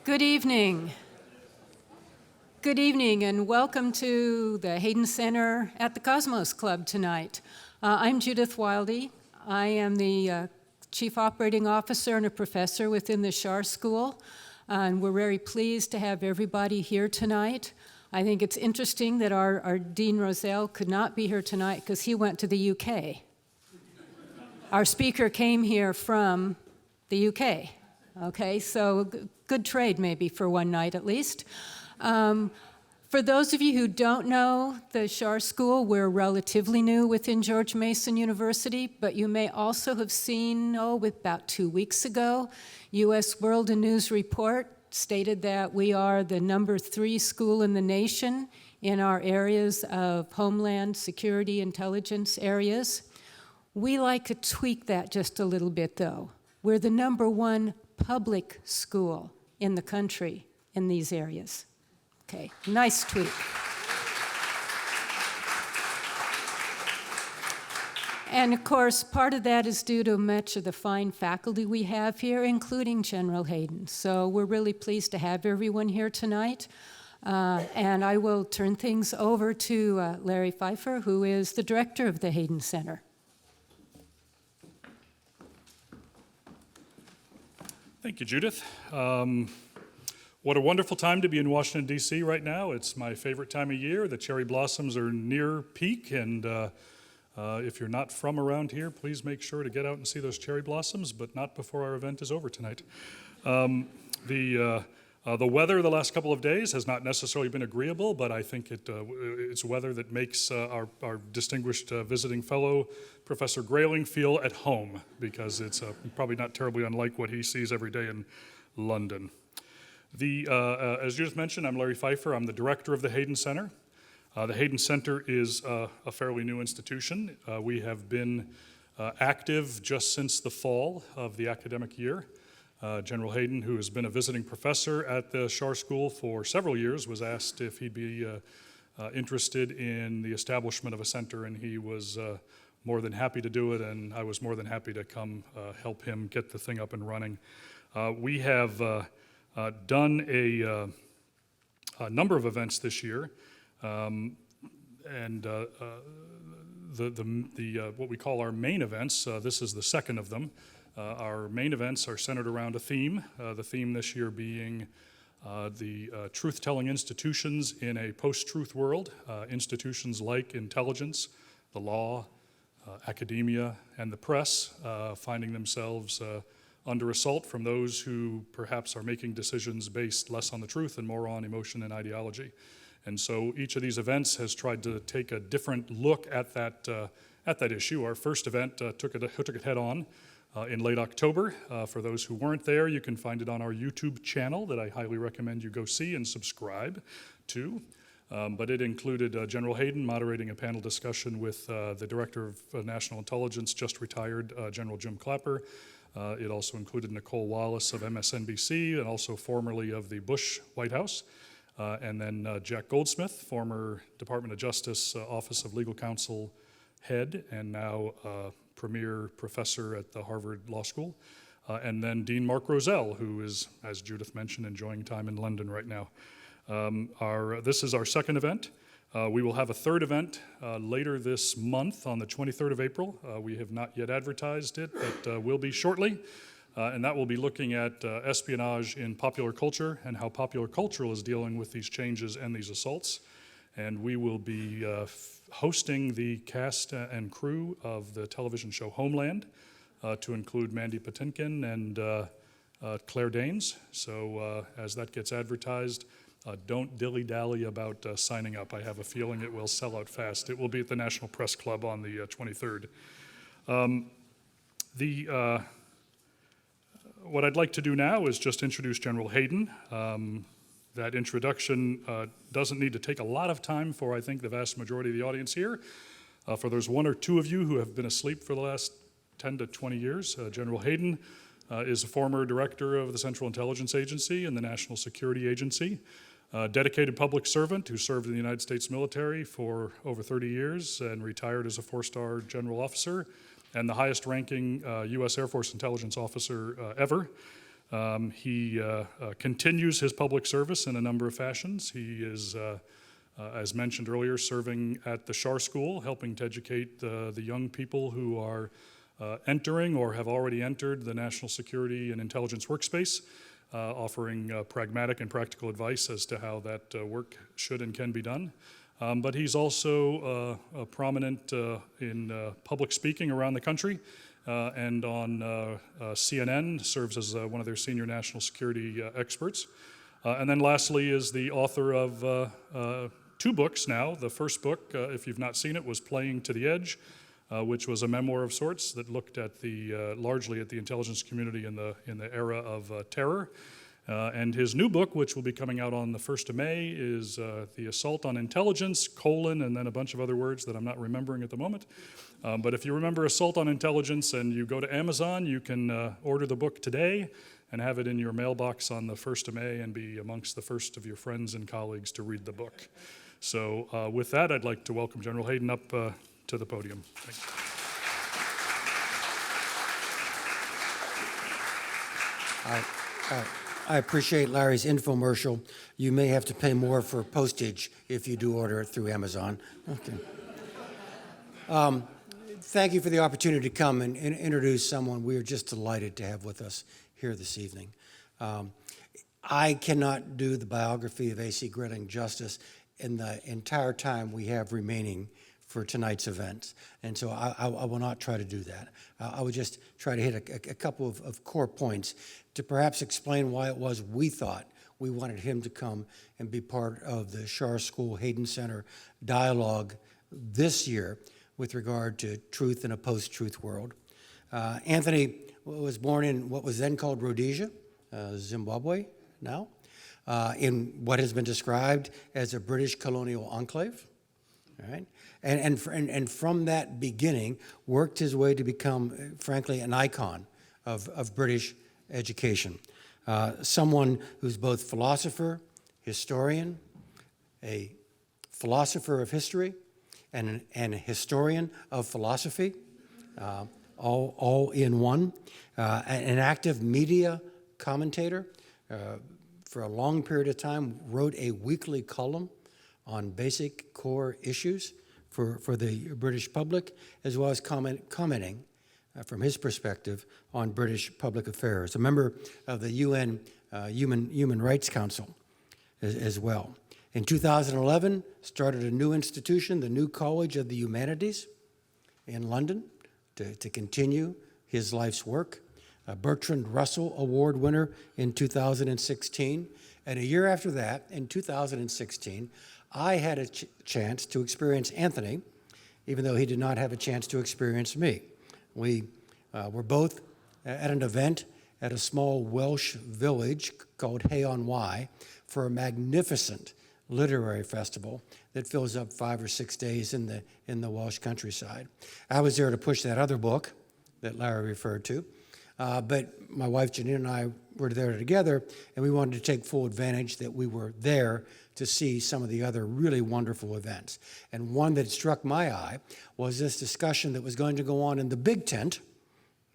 Good evening. Good evening and welcome to the Hayden Center at the Cosmos Club tonight. I'm Judith Wildy. I am the Chief Operating Officer and a professor within the Schar School, and we're very pleased to have everybody here tonight. I think it's interesting that our Dean Roselle could not be here tonight because he went to the UK. Our speaker came here from the UK. Okay, so good trade maybe for one night at least. For those of you who don't know the Schar School, we're relatively new within George Mason University, but you may also have seen, about 2 weeks ago, U.S. World and News Report stated that we are the number 3 school in the nation in our areas of homeland, security, intelligence areas. We like to tweak that just a little bit though. We're the number 1 public school in the country in these areas. Okay, nice tweak. And of course, part of that is due to much of the fine faculty we have here, including General Hayden. So we're really pleased to have everyone here tonight. And I will turn things over to Larry Pfeiffer, who is the director of the Hayden Center. Thank you, Judith. What a wonderful time to be in Washington, D.C. right now. It's my favorite time of year. The cherry blossoms are near peak, and if you're not from around here, please make sure to get out and see those cherry blossoms, but not before our event is over tonight. The weather the last couple of days has not necessarily been agreeable, but I think it's weather that makes our distinguished visiting fellow, Professor Grayling, feel at home, because it's probably not terribly unlike what he sees every day in London. As Judith mentioned, I'm Larry Pfeiffer. I'm the director of the Hayden Center. The Hayden Center is a fairly new institution. We have been active just since the fall of the academic year. General Hayden, who has been a visiting professor at the Schar School for several years, was asked if he'd be interested in the establishment of a center, and he was more than happy to do it, and I was more than happy to come help him get the thing up and running. We have done a number of events this year, and what we call our main events, this is the second of them. Our main events are centered around a theme, the theme this year being the truth-telling institutions in a post-truth world, institutions like intelligence, the law, academia, and the press finding themselves under assault from those who perhaps are making decisions based less on the truth and more on emotion and ideology. And so each of these events has tried to take a different look at that issue. Our first event took it head on in late October. For those who weren't there, you can find it on our YouTube channel that I highly recommend you go see and subscribe to. But it included General Hayden moderating a panel discussion with the Director of National Intelligence, just retired General Jim Clapper. It also included Nicole Wallace of MSNBC and also formerly of the Bush White House. And then Jack Goldsmith, former Department of Justice Office of Legal Counsel head and now premier professor at the Harvard Law School. And then Dean Mark Roselle, who is, as Judith mentioned, enjoying time in London right now. This is our second event. We will have a third event later this month on the 23rd of April. We have not yet advertised it, but will be shortly. And that will be looking at espionage in popular culture and how popular culture is dealing with these changes and these assaults. And we will be hosting the cast and crew of the television show Homeland, to include Mandy Patinkin and Claire Danes. So as that gets advertised, don't dilly-dally about signing up. I have a feeling it will sell out fast. It will be at the National Press Club on the 23rd. What I'd like to do now is just introduce General Hayden. That introduction doesn't need to take a lot of time for, I think, the vast majority of the audience here. For those 1 or 2 of you who have been asleep for the last 10 to 20 years, General Hayden is a former director of the Central Intelligence Agency and the National Security Agency, a dedicated public servant who served in the United States military for over 30 years and retired as a 4-star general officer and the highest ranking U.S. Air Force intelligence officer ever. He continues his public service in a number of fashions. He is, as mentioned earlier, serving at the Shar School, helping to educate the young people who are entering or have already entered the national security and intelligence workspace, offering pragmatic and practical advice as to how that work should and can be done. But he's also prominent in public speaking around the country, and on CNN, serves as one of their senior national security experts. And then lastly is the author of 2 books now. The first book, if you've not seen it, was Playing to the Edge, which was a memoir of sorts that looked at largely at the intelligence community in the era of terror. And his new book, which will be coming out on the 1st of May, is The Assault on Intelligence, and then a bunch of other words that I'm not remembering at the moment. But if you remember Assault on Intelligence and you go to Amazon, you can order the book today and have it in your mailbox on the 1st of May and be amongst the first of your friends and colleagues to read the book. So with that, I'd like to welcome General Hayden up to the podium. Thank you. I appreciate Larry's infomercial. You may have to pay more for postage if you do order it through Amazon. Okay. Thank you for the opportunity to come and introduce someone we are just delighted to have with us here this evening. I cannot do the biography of A.C. Grayling justice in the entire time we have remaining for tonight's event, and so I will not try to do that. I would just try to hit a couple of core points to perhaps explain why it was we thought we wanted him to come and be part of the Shar School Hayden Center dialogue this year with regard to truth in a post-truth world. Anthony was born in what was then called Rhodesia, Zimbabwe now, in what has been described as a British colonial enclave. All right, and from that beginning, worked his way to become, frankly, an icon of British education. Someone who's both philosopher, historian, a philosopher of history, and a historian of philosophy, all in one. An active media commentator for a long period of time, wrote a weekly column on basic core issues for the British public, as well as commenting from his perspective on British public affairs. A member of the UN Human Rights Council as well. In 2011, started a new institution, the New College of the Humanities in London, to continue his life's work. A Bertrand Russell Award winner in 2016. And a year after that, in 2016, I had a chance to experience Anthony, even though he did not have a chance to experience me. We were both at an event at a small Welsh village called Hay-on-Wye for a magnificent literary festival that fills up 5 or 6 days in the Welsh countryside. I was there to push that other book that Larry referred to, but my wife Janine and I were there together, and we wanted to take full advantage that we were there to see some of the other really wonderful events. And one that struck my eye was this discussion that was going to go on in the big tent,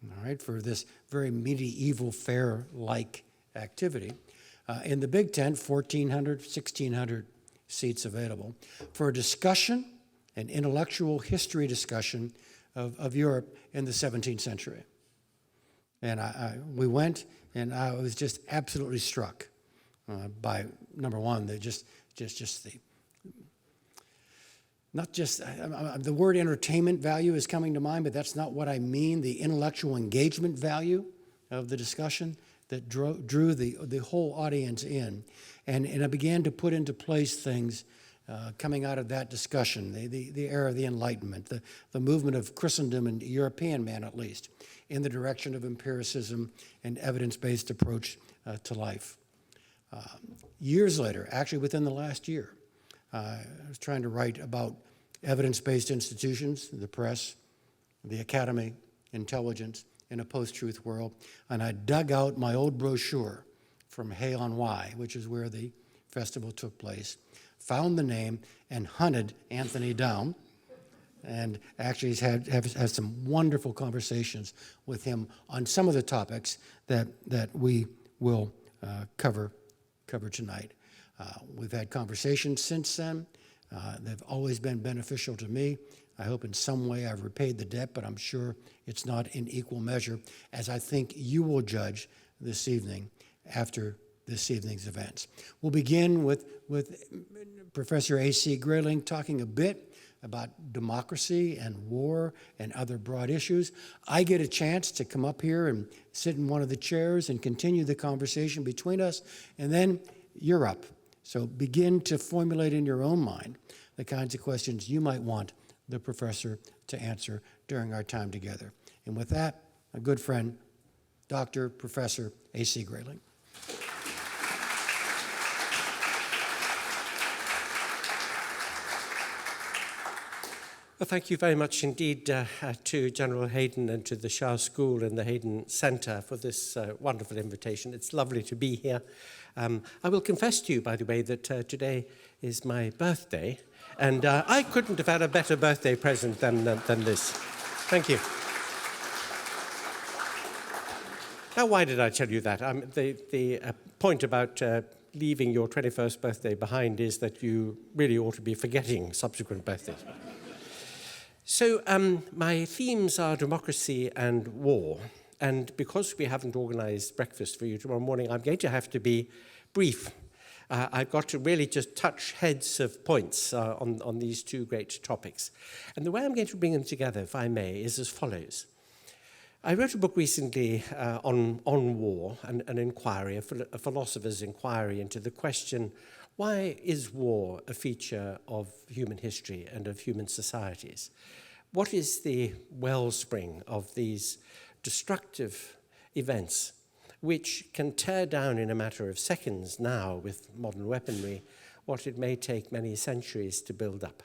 all right, for this very medieval fair-like activity. In the big tent, 1,400, 1,600 seats available, for a discussion, an intellectual history discussion of Europe in the 17th century. And we went, and I was just absolutely struck by, number one, the word entertainment value is coming to mind, but that's not what I mean. The intellectual engagement value of the discussion that drew the whole audience in. And I began to put into place things coming out of that discussion, the era of the Enlightenment, the movement of Christendom and European man at least, in the direction of empiricism and evidence-based approach to life. Years later, actually within the last year, I was trying to write about evidence-based institutions, the press, the academy, intelligence, in a post-truth world, and I dug out my old brochure from Hay-on-Wye, which is where the festival took place, found the name, and hunted Anthony down, and actually had some wonderful conversations with him on some of the topics that we will cover tonight. We've had conversations since then. They've always been beneficial to me. I hope in some way I've repaid the debt, but I'm sure it's not in equal measure, as I think you will judge this evening after this evening's events. We'll begin with Professor A.C. Grayling talking a bit about democracy and war and other broad issues. I get a chance to come up here and sit in one of the chairs and continue the conversation between us, and then you're up. So begin to formulate in your own mind the kinds of questions you might want the professor to answer during our time together. And with that, a good friend, Dr. Professor A.C. Grayling. Well, thank you very much indeed to General Hayden and to the Shah School and the Hayden Center for this wonderful invitation. It's lovely to be here. I will confess to you, by the way, that today is my birthday, and I couldn't have had a better birthday present than this. Thank you. Now, why did I tell you that? The point about leaving your 21st birthday behind is that you really ought to be forgetting subsequent birthdays. So my themes are democracy and war. And because we haven't organized breakfast for you tomorrow morning, I'm going to have to be brief. I've got to really just touch heads of points on these two great topics. And the way I'm going to bring them together, if I may, is as follows. I wrote a book recently on war, an inquiry, a philosopher's inquiry into the question, why is war a feature of human history and of human societies? What is the wellspring of these destructive events which can tear down in a matter of seconds now with modern weaponry what it may take many centuries to build up?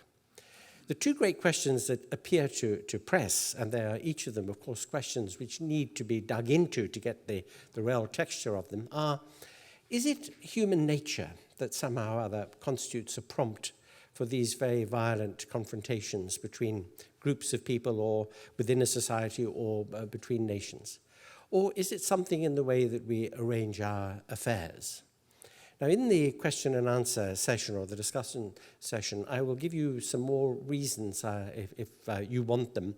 The two great questions that appear to press, and they are each of them, of course, questions which need to be dug into to get the real texture of them, are, is it human nature that somehow or other constitutes a prompt for these very violent confrontations between groups of people or within a society or between nations? Or is it something in the way that we arrange our affairs? Now, in the question and answer session or the discussion session, I will give you some more reasons, if you want them,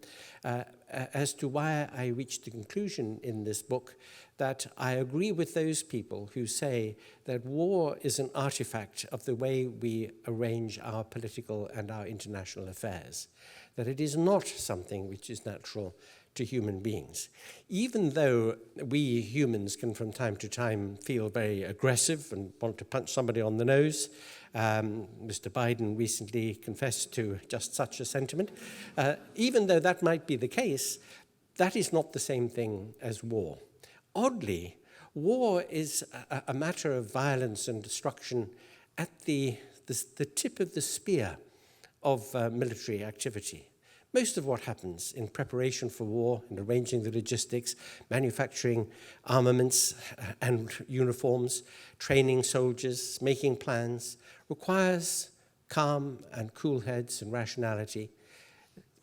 as to why I reached the conclusion in this book that I agree with those people who say that war is an artifact of the way we arrange our political and our international affairs, that it is not something which is natural to human beings. Even though we humans can from time to time feel very aggressive and want to punch somebody on the nose, Mr. Biden recently confessed to just such a sentiment, even though that might be the case, that is not the same thing as war. Oddly, war is a matter of violence and destruction at the tip of the spear of military activity. Most of what happens in preparation for war and arranging the logistics, manufacturing armaments and uniforms, training soldiers, making plans, requires calm and cool heads and rationality.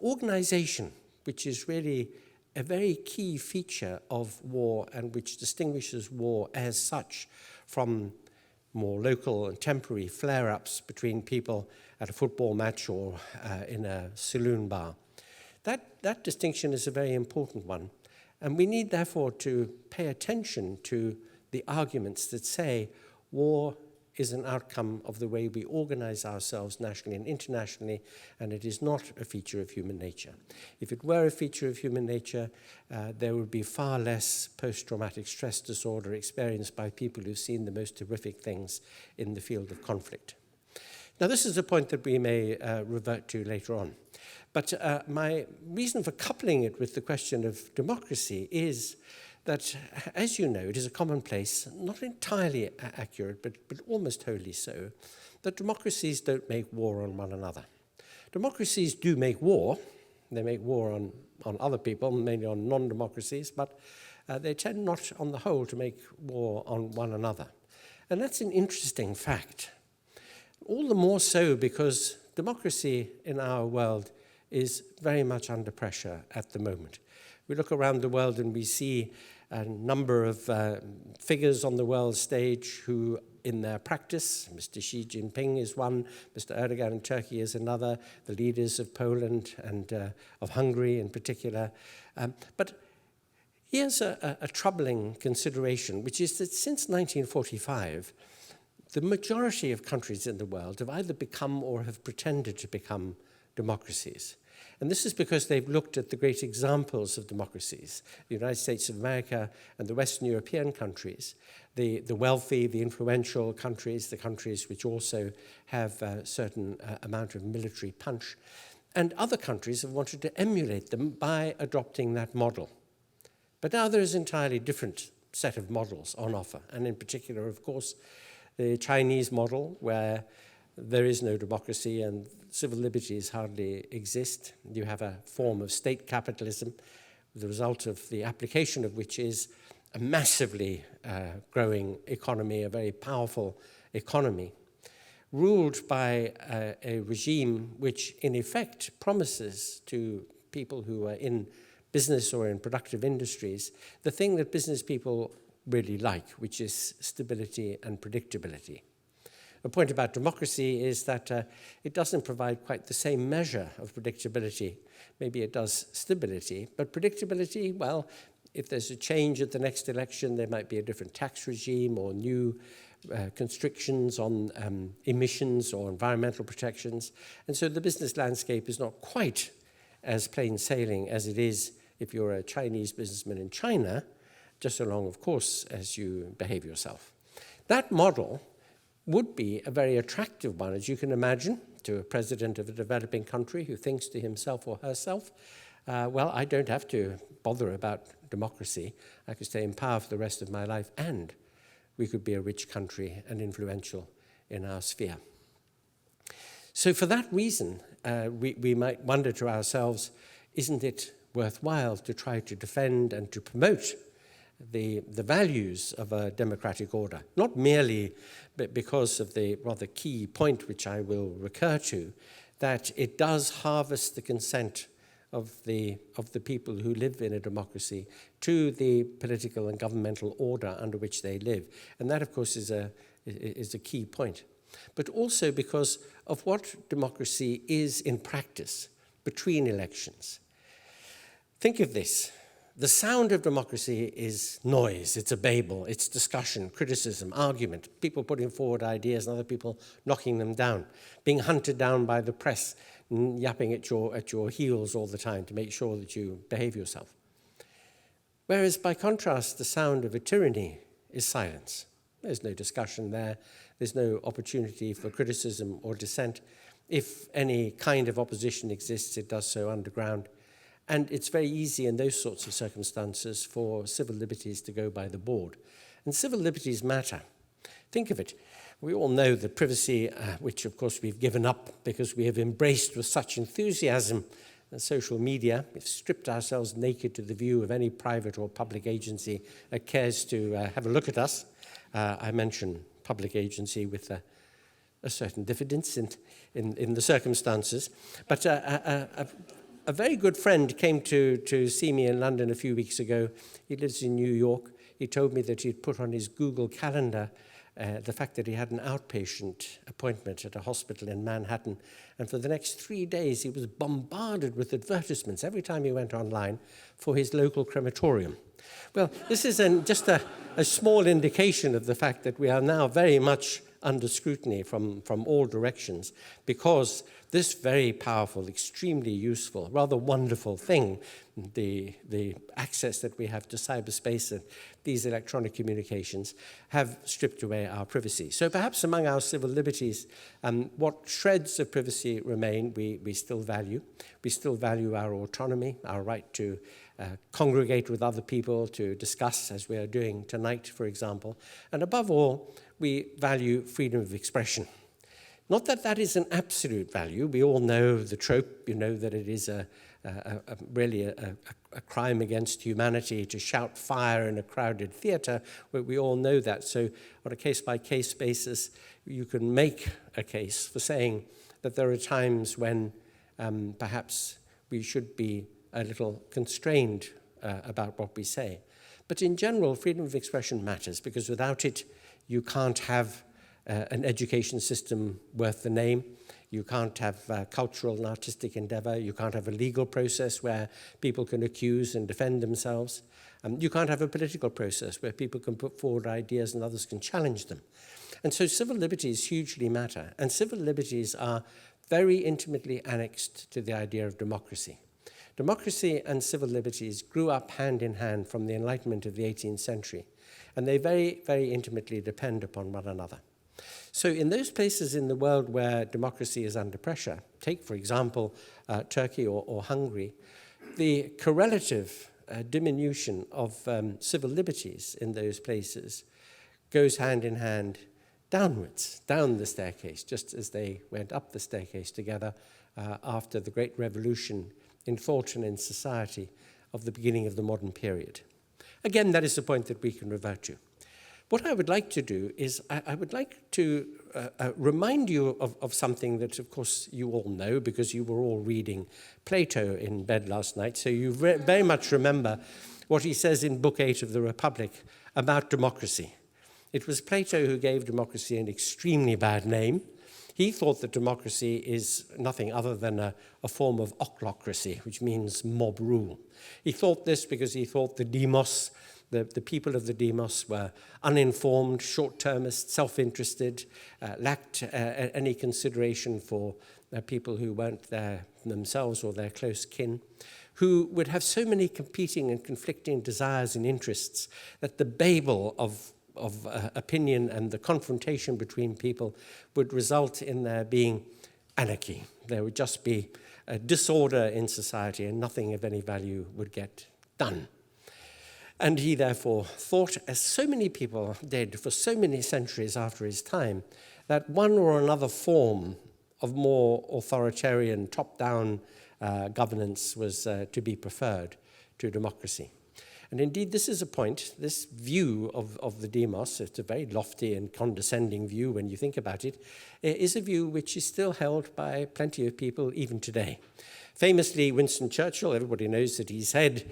Organization, which is really a very key feature of war and which distinguishes war as such from more local and temporary flare-ups between people at a football match or in a saloon bar. That distinction is a very important one, and we need therefore to pay attention to the arguments that say war is an outcome of the way we organize ourselves nationally and internationally, and it is not a feature of human nature. If it were a feature of human nature, there would be far less post-traumatic stress disorder experienced by people who've seen the most horrific things in the field of conflict. Now, this is a point that we may revert to later on. But my reason for coupling it with the question of democracy is that, as you know, it is a commonplace, not entirely accurate, but almost wholly so, that democracies don't make war on one another. Democracies do make war. They make war on other people, mainly on non-democracies, but they tend not, on the whole, to make war on one another. And that's an interesting fact. All the more so because democracy in our world is very much under pressure at the moment. We look around the world and we see a number of figures on the world stage who, in their practice, Mr. Xi Jinping is one, Mr. Erdogan in Turkey is another, the leaders of Poland and of Hungary in particular. But here's a troubling consideration, which is that since 1945, the majority of countries in the world have either become or have pretended to become democracies. And this is because they've looked at the great examples of democracies, the United States of America and the Western European countries, the wealthy, the influential countries, the countries which also have a certain amount of military punch. And other countries have wanted to emulate them by adopting that model. But now there is an entirely different set of models on offer, and in particular, of course, the Chinese model, where there is no democracy and civil liberties hardly exist. You have a form of state capitalism, the result of the application of which is a massively growing economy, a very powerful economy, ruled by a regime which in effect promises to people who are in business or in productive industries the thing that business people really like, which is stability and predictability. The point about democracy is that it doesn't provide quite the same measure of predictability. Maybe it does stability, but predictability, well, if there's a change at the next election, there might be a different tax regime or new constrictions on emissions or environmental protections. And so the business landscape is not quite as plain sailing as it is if you're a Chinese businessman in China, just so long, of course, as you behave yourself. That model would be a very attractive one, as you can imagine, to a president of a developing country who thinks to himself or herself, well, I don't have to bother about democracy. I could stay in power for the rest of my life, and we could be a rich country and influential in our sphere. So for that reason, we might wonder to ourselves, isn't it worthwhile to try to defend and to promote the values of a democratic order, not merely because of the rather key point which I will recur to, that it does harvest the consent of the people who live in a democracy to the political and governmental order under which they live. And that, of course, is a key point. But also because of what democracy is in practice between elections. Think of this. The sound of democracy is noise, it's a Babel, it's discussion, criticism, argument, people putting forward ideas and other people knocking them down, being hunted down by the press, yapping at your heels all the time to make sure that you behave yourself. Whereas by contrast, the sound of a tyranny is silence. There's no discussion there, there's no opportunity for criticism or dissent. If any kind of opposition exists, it does so underground. And it's very easy in those sorts of circumstances for civil liberties to go by the board. And civil liberties matter. Think of it. We all know that privacy, which of course we've given up because we have embraced with such enthusiasm social media. We've stripped ourselves naked to the view of any private or public agency that cares to have a look at us. I mention public agency with a certain diffidence in the circumstances. But a very good friend came to see me in London a few weeks ago. He lives in New York. He told me that he'd put on his Google Calendar the fact that he had an outpatient appointment at a hospital in Manhattan. And for the next 3 days, he was bombarded with advertisements every time he went online for his local crematorium. Well, this is just a small indication of the fact that we are now very much under scrutiny from all directions, because this very powerful, extremely useful, rather wonderful thing, the access that we have to cyberspace and these electronic communications, have stripped away our privacy. So perhaps among our civil liberties, what shreds of privacy remain, we still value. We still value our autonomy, our right to congregate with other people, to discuss, as we are doing tonight, for example. And above all, we value freedom of expression. Not that that is an absolute value. We all know the trope, that it is really a crime against humanity to shout fire in a crowded theatre. We all know that. So on a case-by-case basis, you can make a case for saying that there are times when perhaps we should be a little constrained about what we say. But in general, freedom of expression matters, because without it, you can't have an education system worth the name. You can't have cultural and artistic endeavor. You can't have a legal process where people can accuse and defend themselves. You can't have a political process where people can put forward ideas and others can challenge them. And so civil liberties hugely matter. And civil liberties are very intimately annexed to the idea of democracy. Democracy and civil liberties grew up hand in hand from the Enlightenment of the 18th century. And they very, very intimately depend upon one another. So in those places in the world where democracy is under pressure, take, for example, Turkey or Hungary, the correlative diminution of civil liberties in those places goes hand in hand downwards, down the staircase, just as they went up the staircase together after the Great Revolution in thought and in society of the beginning of the modern period. Again, that is the point that we can revert to. What I would like to do is I would like to remind you of something that, of course, you all know because you were all reading Plato in bed last night, so you very much remember what he says in Book 8 of the Republic about democracy. It was Plato who gave democracy an extremely bad name. He thought that democracy is nothing other than a form of ochlocracy, which means mob rule. He thought this because he thought the demos, the people of the demos, were uninformed, short-termist, self-interested, lacked any consideration for people who weren't there themselves or their close kin, who would have so many competing and conflicting desires and interests that the Babel of opinion and the confrontation between people would result in there being anarchy. There would just be a disorder in society and nothing of any value would get done. And he therefore thought, as so many people did for so many centuries after his time, that one or another form of more authoritarian, top-down governance was to be preferred to democracy. And indeed, this is a point, this view of the demos, it's a very lofty and condescending view when you think about it, is a view which is still held by plenty of people even today. Famously, Winston Churchill, everybody knows that he said,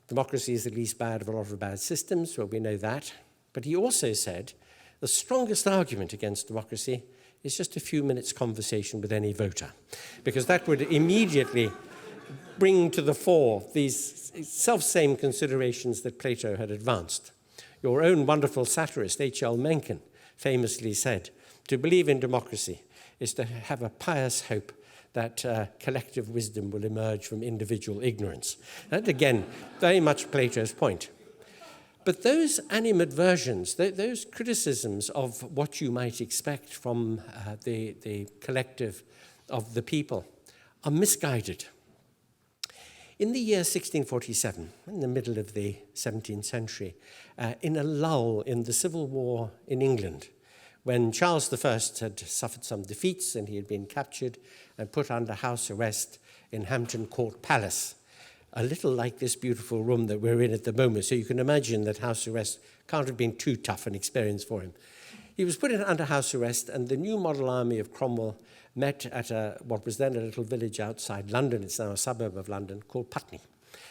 democracy is the least bad of a lot of bad systems. Well, we know that. But he also said, the strongest argument against democracy is just a few minutes' conversation with any voter, because that would immediately bring to the fore these self-same considerations that Plato had advanced. Your own wonderful satirist, H.L. Mencken, famously said, to believe in democracy is to have a pious hope that collective wisdom will emerge from individual ignorance. That, again, very much Plato's point. But those animadversions, those criticisms of what you might expect from the collective of the people are misguided. In the year 1647, in the middle of the 17th century, in a lull in the civil war in England, when Charles I had suffered some defeats and he had been captured and put under house arrest in Hampton Court Palace, a little like this beautiful room that we're in at the moment, so you can imagine that house arrest can't have been too tough an experience for him. He was put under house arrest, and the new model army of Cromwell met at what was then a little village outside London, it's now a suburb of London, called Putney.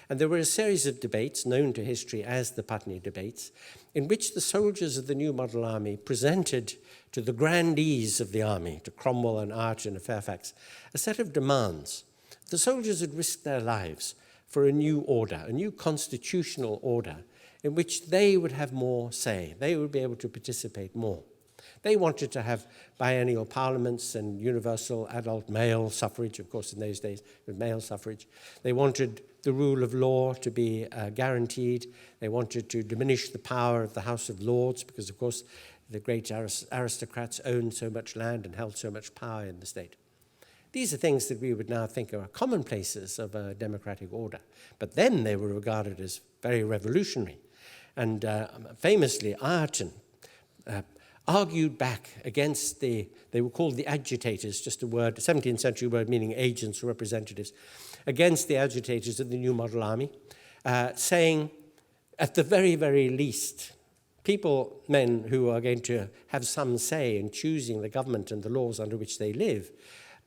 And there were a series of debates, known to history as the Putney debates, in which the soldiers of the new model army presented to the grandees of the army, to Cromwell and Arch and Fairfax, a set of demands. The soldiers had risked their lives for a new order, a new constitutional order, in which they would have more say. They would be able to participate more. They wanted to have biennial parliaments and universal adult male suffrage, of course in those days with male suffrage. They wanted the rule of law to be guaranteed. They wanted to diminish the power of the House of Lords because, of course, the great aristocrats owned so much land and held so much power in the state. These are things that we would now think are commonplaces of a democratic order. But then they were regarded as very revolutionary. And famously, Ayrton argued back against they were called the agitators, just a word, a 17th century word meaning agents or representatives, against the agitators of the new model army, saying, at the very, very least, men who are going to have some say in choosing the government and the laws under which they live,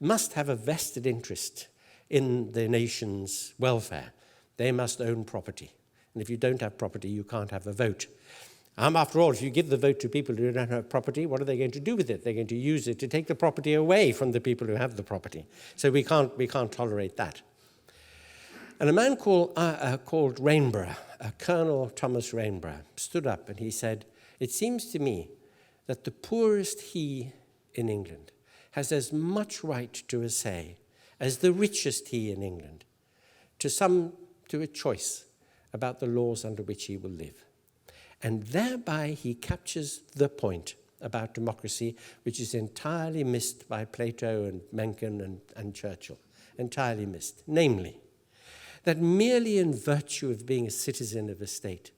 must have a vested interest in the nation's welfare. They must own property. And if you don't have property, you can't have a vote. After all, if you give the vote to people who don't have property, what are they going to do with it? They're going to use it to take the property away from the people who have the property. So we can't tolerate that. And a man called Rainborough, Colonel Thomas Rainborough, stood up and he said, "It seems to me that the poorest he in England has as much right to a say as the richest he in England to a choice about the laws under which he will live." And thereby he captures the point about democracy, which is entirely missed by Plato and Mencken and Churchill, entirely missed. Namely, that merely in virtue of being a citizen of a state,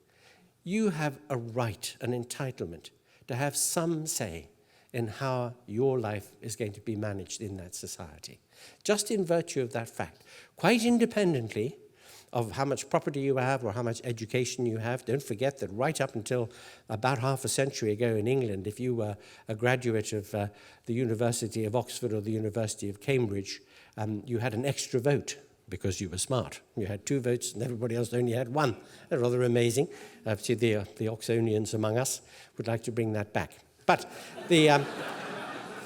you have a right, an entitlement, to have some say in how your life is going to be managed in that society. Just in virtue of that fact, quite independently of how much property you have or how much education you have. Don't forget that right up until about half a century ago in England, if you were a graduate of the University of Oxford or the University of Cambridge, you had an extra vote because you were smart. You had 2 votes and everybody else only had 1. That's rather amazing. See, the Oxonians among us would like to bring that back. But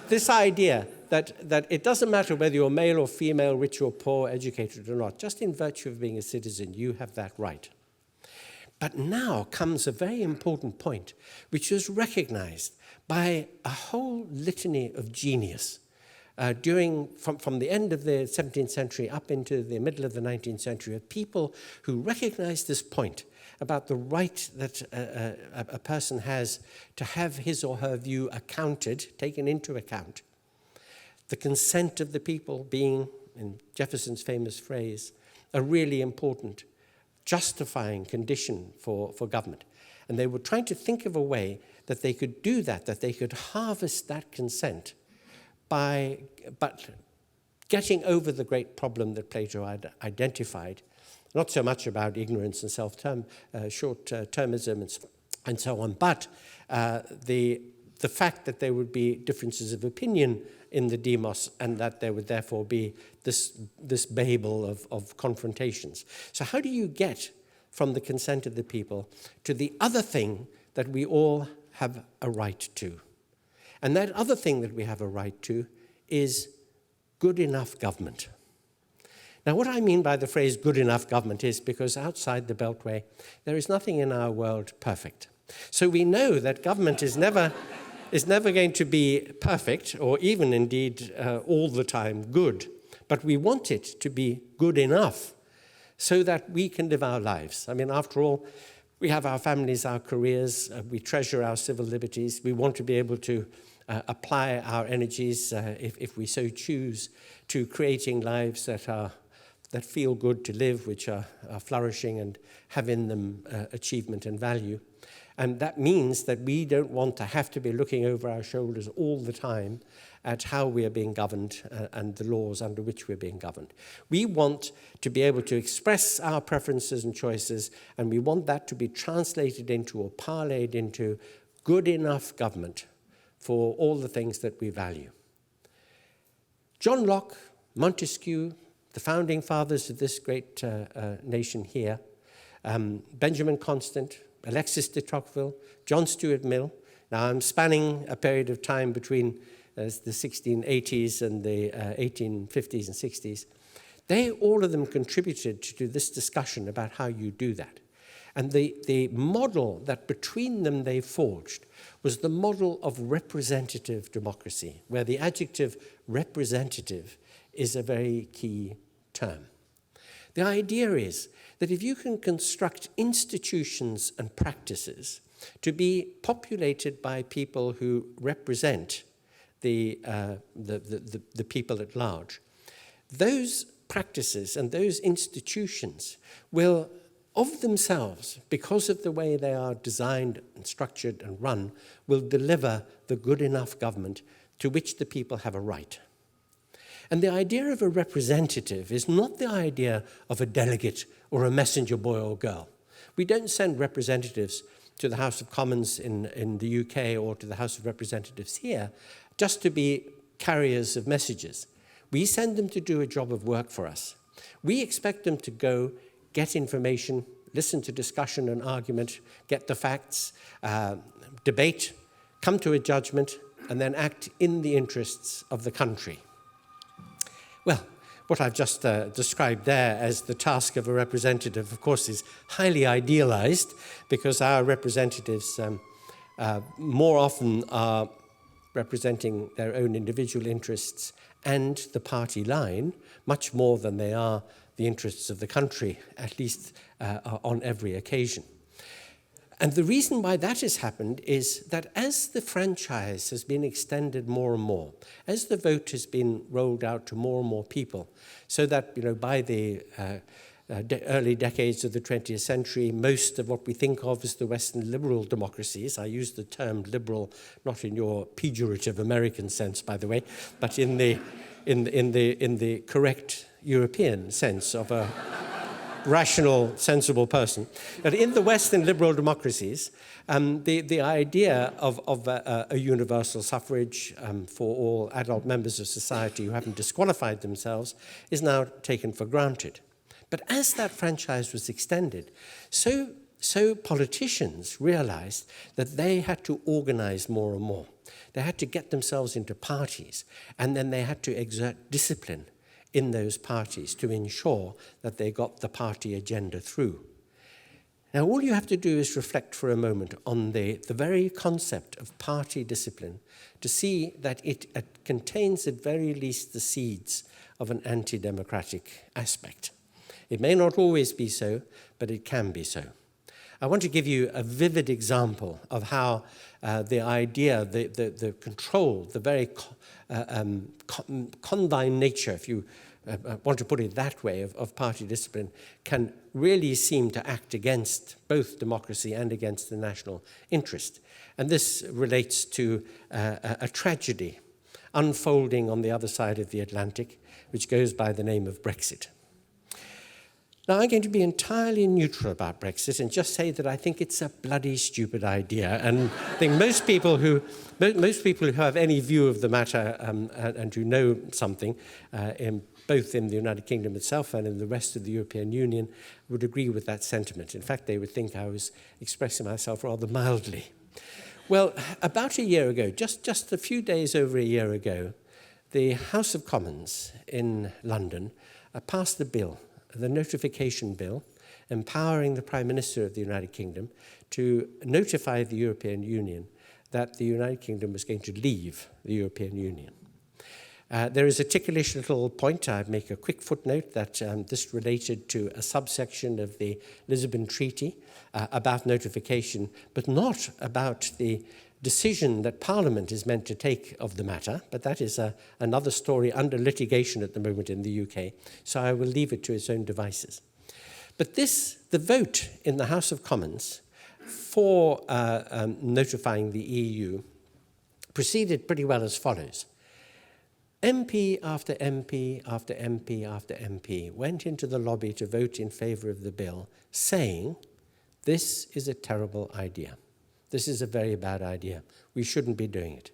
this idea that it doesn't matter whether you're male or female, rich or poor, educated or not, just in virtue of being a citizen, you have that right. But now comes a very important point, which was recognized by a whole litany of genius from the end of the 17th century up into the middle of the 19th century, of people who recognized this point about the right that a person has to have his or her view accounted, taken into account. The consent of the people being, in Jefferson's famous phrase, a really important justifying condition for government. And they were trying to think of a way that they could do that they could harvest that consent but getting over the great problem that Plato had identified, not so much about ignorance and short-termism and so on, but the fact that there would be differences of opinion in the demos, and that there would therefore be this Babel of confrontations. So how do you get from the consent of the people to the other thing that we all have a right to? And that other thing that we have a right to is good enough government. Now, what I mean by the phrase good enough government is because outside the Beltway, there is nothing in our world perfect. So we know that government is never going to be perfect, or even indeed all the time good. But we want it to be good enough so that we can live our lives. I mean, after all, we have our families, our careers, we treasure our civil liberties. We want to be able to apply our energies, if we so choose, to creating lives that feel good to live, which are flourishing and have in them achievement and value. And that means that we don't want to have to be looking over our shoulders all the time at how we are being governed and the laws under which we're being governed. We want to be able to express our preferences and choices, and we want that to be translated into or parlayed into good enough government for all the things that we value. John Locke, Montesquieu, the founding fathers of this great nation here, Benjamin Constant, Alexis de Tocqueville, John Stuart Mill. Now I'm spanning a period of time between the 1680s and the 1850s and 60s. They, all of them, contributed to this discussion about how you do that. And the model that between them they forged was the model of representative democracy, where the adjective representative is a very key term. The idea is that if you can construct institutions and practices to be populated by people who represent the people at large, those practices and those institutions will, of themselves, because of the way they are designed and structured and run, will deliver the good enough government to which the people have a right. And the idea of a representative is not the idea of a delegate or a messenger boy or girl. We don't send representatives to the House of Commons in the UK or to the House of Representatives here just to be carriers of messages. We send them to do a job of work for us. We expect them to go get information, listen to discussion and argument, get the facts, debate, come to a judgment, and then act in the interests of the country. Well, what I've just described there as the task of a representative, of course, is highly idealized, because our representatives more often are representing their own individual interests and the party line, much more than they are the interests of the country, at least on every occasion. And the reason why that has happened is that as the franchise has been extended more and more, as the vote has been rolled out to more and more people, so that by the early decades of the 20th century, most of what we think of as the Western liberal democracies — I use the term liberal not in your pejorative American sense, by the way, but in the correct European sense of a rational, sensible person. But in the Western liberal democracies, the idea of a universal suffrage for all adult members of society who haven't disqualified themselves is now taken for granted. But as that franchise was extended, so politicians realized that they had to organize more and more. They had to get themselves into parties, and then they had to exert discipline in those parties to ensure that they got the party agenda through. Now, all you have to do is reflect for a moment on the very concept of party discipline to see that it contains at very least the seeds of an anti-democratic aspect. It may not always be so, but it can be so. I want to give you a vivid example of how the idea, the control, the very condign nature, if you want to put it that way, of party discipline can really seem to act against both democracy and against the national interest. And this relates to a tragedy unfolding on the other side of the Atlantic, which goes by the name of Brexit. Now, I'm going to be entirely neutral about Brexit and just say that I think it's a bloody stupid idea. And I think most people who have any view of the matter and who know something, both in the United Kingdom itself and in the rest of the European Union, would agree with that sentiment. In fact, they would think I was expressing myself rather mildly. Well, about a year ago, just a few days over a year ago, the House of Commons in London passed a bill, the Notification Bill, empowering the Prime Minister of the United Kingdom to notify the European Union that the United Kingdom was going to leave the European Union. There is a ticklish little point. I'd make a quick footnote that this related to a subsection of the Lisbon Treaty about notification, but not about the decision that Parliament is meant to take of the matter, but that is another story under litigation at the moment in the UK, so I will leave it to its own devices. But the vote in the House of Commons for notifying the EU proceeded pretty well as follows. MP after MP after MP after MP went into the lobby to vote in favour of the bill, saying, this is a terrible idea. This is a very bad idea. We shouldn't be doing it.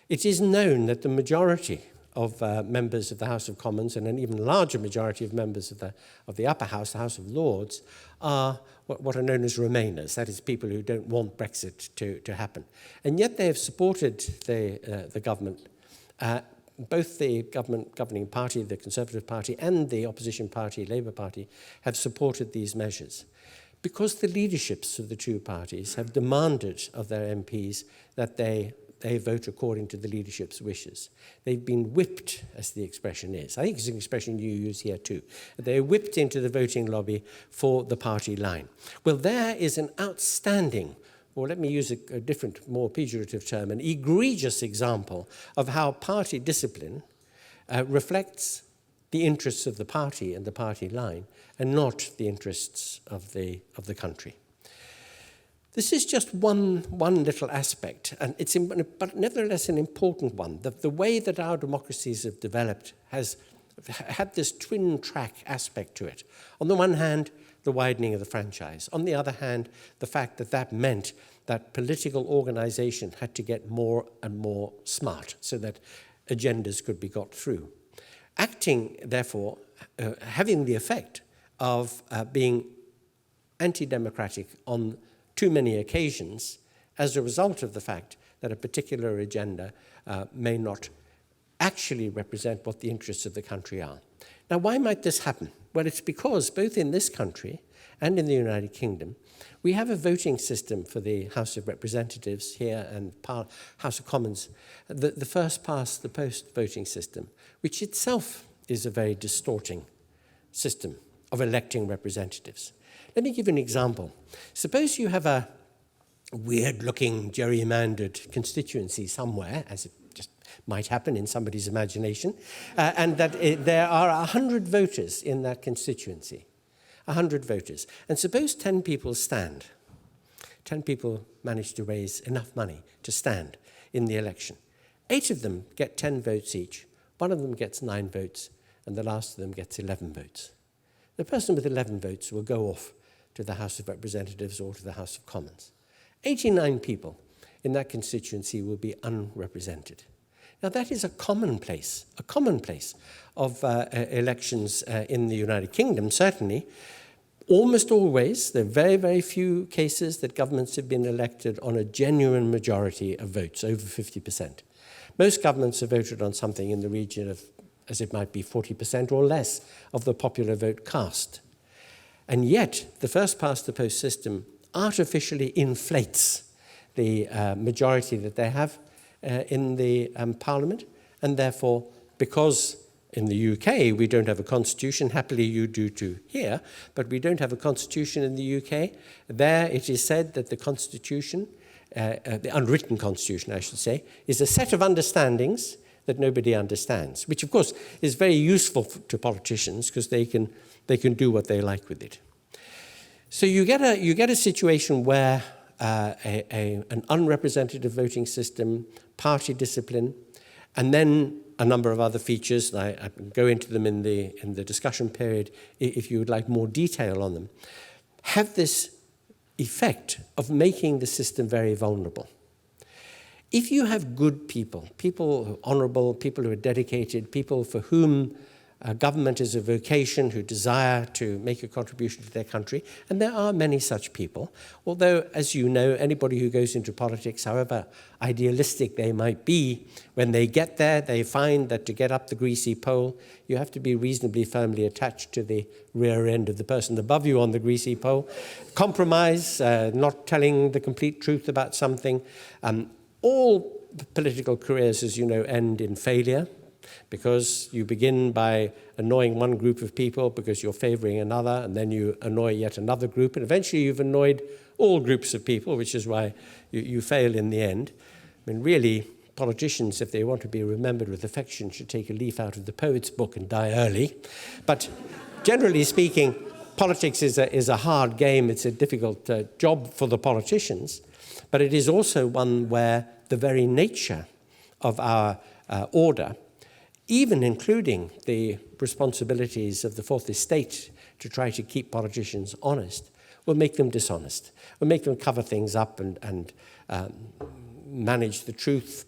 It is known that the majority of members of the House of Commons and an even larger majority of members of the upper house, the House of Lords, are what are known as Remainers, that is, people who don't want Brexit to happen. And yet they have supported the government, both the governing party, the Conservative Party, and the opposition party, Labour Party, have supported these measures, because the leaderships of the two parties have demanded of their MPs that they vote according to the leadership's wishes. They've been whipped, as the expression is. I think it's an expression you use here too. They're whipped into the voting lobby for the party line. Well, there is an outstanding, or let me use a different, more pejorative term, an egregious example of how party discipline reflects the interests of the party and the party line, and not the interests of the country. This is just one little aspect, and but nevertheless an important one. The way that our democracies have developed has had this twin-track aspect to it. On the one hand, the widening of the franchise. On the other hand, the fact that meant that political organization had to get more and more smart so that agendas could be got through. Acting, therefore, having the effect of being anti-democratic on too many occasions as a result of the fact that a particular agenda may not actually represent what the interests of the country are. Now, why might this happen? Well, it's because both in this country and in the United Kingdom, we have a voting system for the House of Representatives here and House of Commons, the first past the post voting system, which itself is a very distorting system of electing representatives. Let me give you an example. Suppose you have a weird-looking gerrymandered constituency somewhere, as it just might happen in somebody's imagination, and that there are 100 voters in that constituency. 100 voters. And suppose 10 people stand. 10 people manage to raise enough money to stand in the election. 8 of them get 10 votes each. 1 of them gets 9 votes, and the last of them gets 11 votes. The person with 11 votes will go off to the House of Representatives or to the House of Commons. 89 people in that constituency will be unrepresented. Now, that is a commonplace of elections in the United Kingdom, certainly. Almost always, there are very, very few cases that governments have been elected on a genuine majority of votes, over 50%. Most governments have voted on something in the region of, as it might be, 40% or less of the popular vote cast. And yet, the first past the post system artificially inflates the majority that they have in the Parliament, and therefore, because in the UK we don't have a constitution, happily you do too here, but we don't have a constitution in the UK, there it is said that the constitution, the unwritten constitution I should say, is a set of understandings that nobody understands, which of course is very useful to politicians because they can do what they like with it. So you get a situation where an unrepresentative voting system, party discipline, and then a number of other features, and I go into them in the discussion period if you would like more detail on them, have this effect of making the system very vulnerable. If you have good people who are honourable, people who are dedicated, people for whom government is a vocation, who desire to make a contribution to their country, and there are many such people, although, as you know, anybody who goes into politics, however idealistic they might be, when they get there, they find that to get up the greasy pole, you have to be reasonably firmly attached to the rear end of the person above you on the greasy pole, compromise, not telling the complete truth about something. All political careers, as you know, end in failure, because you begin by annoying one group of people because you're favouring another, and then you annoy yet another group, and eventually you've annoyed all groups of people, which is why you fail in the end. I mean, really, politicians, if they want to be remembered with affection, should take a leaf out of the poet's book and die early. But generally speaking, politics is a hard game. It's a difficult job for the politicians, but it is also one where the very nature of our order, even including the responsibilities of the Fourth Estate to try to keep politicians honest, will make them dishonest, will make them cover things up and manage the truth,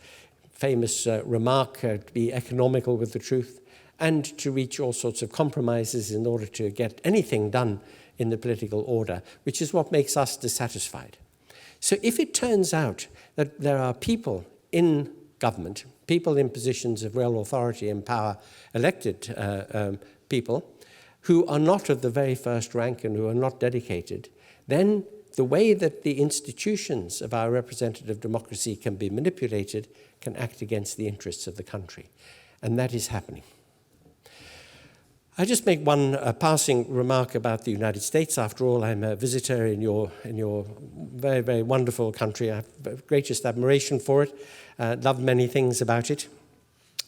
famous remark, to be economical with the truth, and to reach all sorts of compromises in order to get anything done in the political order, which is what makes us dissatisfied. So if it turns out that there are people in government, people in positions of real authority and power, elected people, who are not of the very first rank and who are not dedicated, then the way that the institutions of our representative democracy can be manipulated can act against the interests of the country. And that is happening. I just make one passing remark about the United States. After all, I'm a visitor in your very, very wonderful country. I have the greatest admiration for it, love many things about it.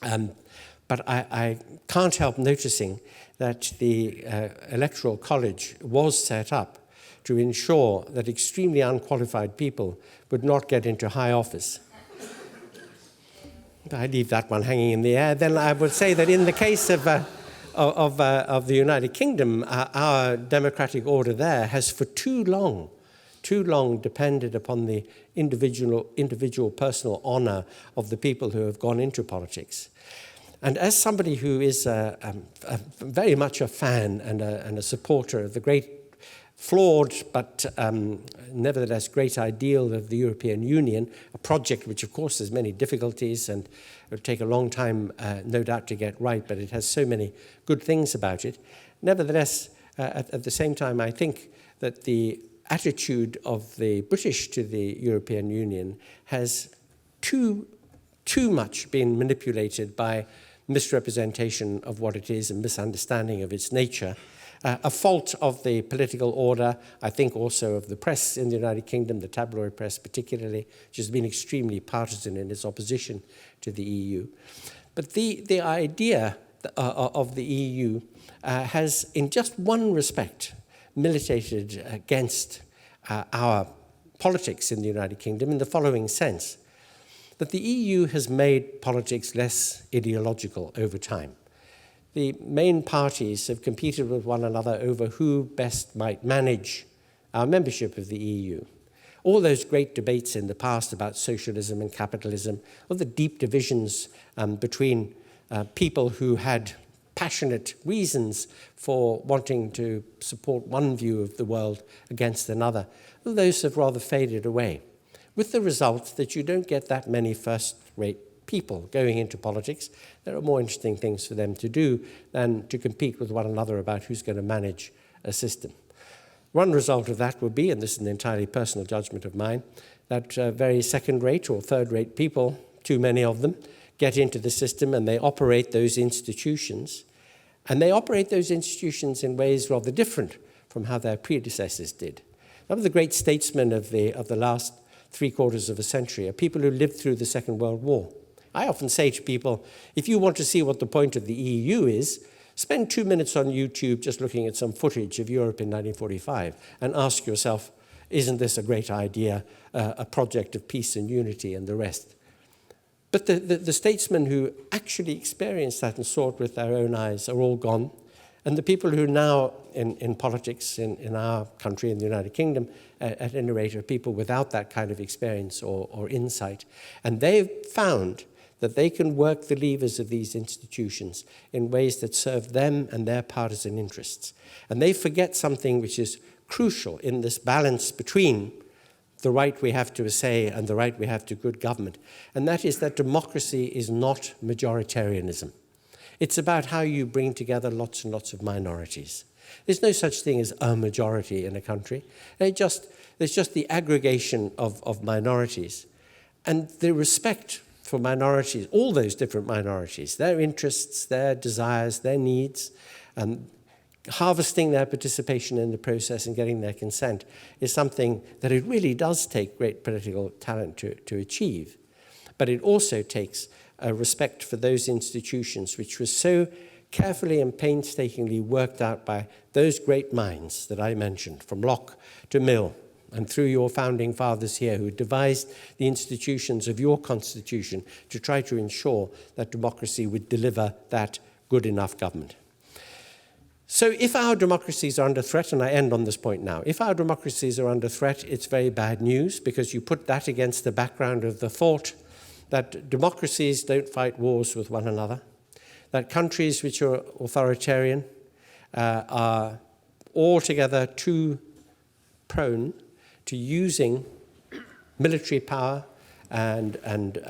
But I can't help noticing that the Electoral College was set up to ensure that extremely unqualified people would not get into high office. I leave that one hanging in the air. Then I would say that in the case of the United Kingdom, our democratic order there has for too long depended upon the individual personal honour of the people who have gone into politics. And as somebody who is very much a fan and a supporter of the great, flawed but nevertheless great ideal of the European Union, a project which of course has many difficulties and it will take a long time, no doubt, to get right, but it has so many good things about it. Nevertheless, at the same time, I think that the attitude of the British to the European Union has too much been manipulated by misrepresentation of what it is and misunderstanding of its nature. A fault of the political order, I think also of the press in the United Kingdom, the tabloid press particularly, which has been extremely partisan in its opposition to the EU. But the idea of the EU has, in just one respect, militated against our politics in the United Kingdom in the following sense, that the EU has made politics less ideological over time. The main parties have competed with one another over who best might manage our membership of the EU. All those great debates in the past about socialism and capitalism, all the deep divisions between people who had passionate reasons for wanting to support one view of the world against another, all those have rather faded away, with the result that you don't get that many first-rate people going into politics. There are more interesting things for them to do than to compete with one another about who's going to manage a system. One result of that would be, and this is an entirely personal judgment of mine, that very second-rate or third-rate people, too many of them, get into the system and they operate those institutions. And they operate those institutions in ways rather different from how their predecessors did. Some of the great statesmen of the last three-quarters of a century are people who lived through the Second World War. I often say to people, if you want to see what the point of the EU is, spend 2 minutes on YouTube just looking at some footage of Europe in 1945 and ask yourself, isn't this a great idea, a project of peace and unity and the rest? But the statesmen who actually experienced that and saw it with their own eyes are all gone. And the people who now in politics in our country, in the United Kingdom, at any rate, are people without that kind of experience or insight. And they've found that they can work the levers of these institutions in ways that serve them and their partisan interests. And they forget something which is crucial in this balance between the right we have to a say and the right we have to good government. And that is that democracy is not majoritarianism. It's about how you bring together lots and lots of minorities. There's no such thing as a majority in a country. There's just the aggregation of minorities. And the respect for minorities, all those different minorities, their interests, their desires, their needs, harvesting their participation in the process and getting their consent is something that it really does take great political talent to achieve. But it also takes a respect for those institutions which was so carefully and painstakingly worked out by those great minds that I mentioned, from Locke to Mill, and through your founding fathers here who devised the institutions of your constitution to try to ensure that democracy would deliver that good enough government. So if our democracies are under threat, and I end on this point now, if our democracies are under threat, it's very bad news, because you put that against the background of the thought that democracies don't fight wars with one another, that countries which are authoritarian are altogether too prone to using military power and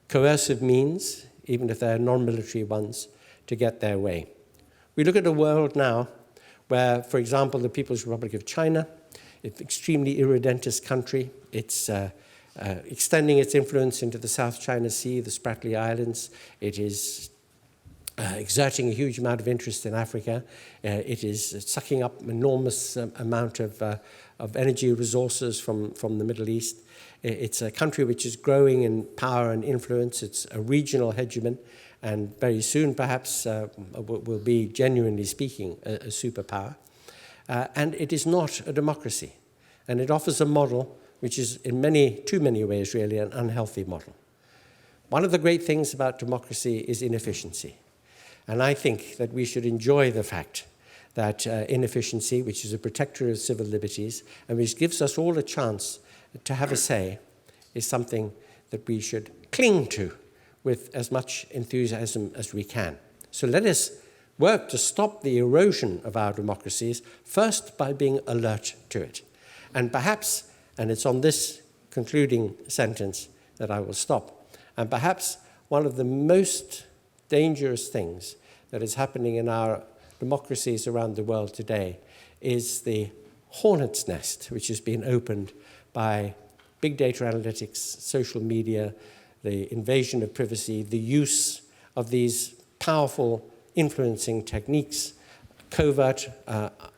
coercive means, even if they're non-military ones, to get their way. We look at a world now where, for example, the People's Republic of China, it's an extremely irredentist country. It's extending its influence into the South China Sea, the Spratly Islands. It is exerting a huge amount of interest in Africa. It is sucking up an enormous amount of energy resources from the Middle East. It's a country which is growing in power and influence. It's a regional hegemon, and very soon, perhaps, will be, genuinely speaking, a superpower. And it is not a democracy. And it offers a model which is, in too many ways, really, an unhealthy model. One of the great things about democracy is inefficiency. And I think that we should enjoy the fact that inefficiency, which is a protector of civil liberties, and which gives us all a chance to have a say, is something that we should cling to with as much enthusiasm as we can. So let us work to stop the erosion of our democracies, first by being alert to it. And perhaps, and it's on this concluding sentence that I will stop, and perhaps one of the most dangerous things that is happening in our democracies around the world today is the hornet's nest, which has been opened by big data analytics, social media, the invasion of privacy, the use of these powerful influencing techniques, covert,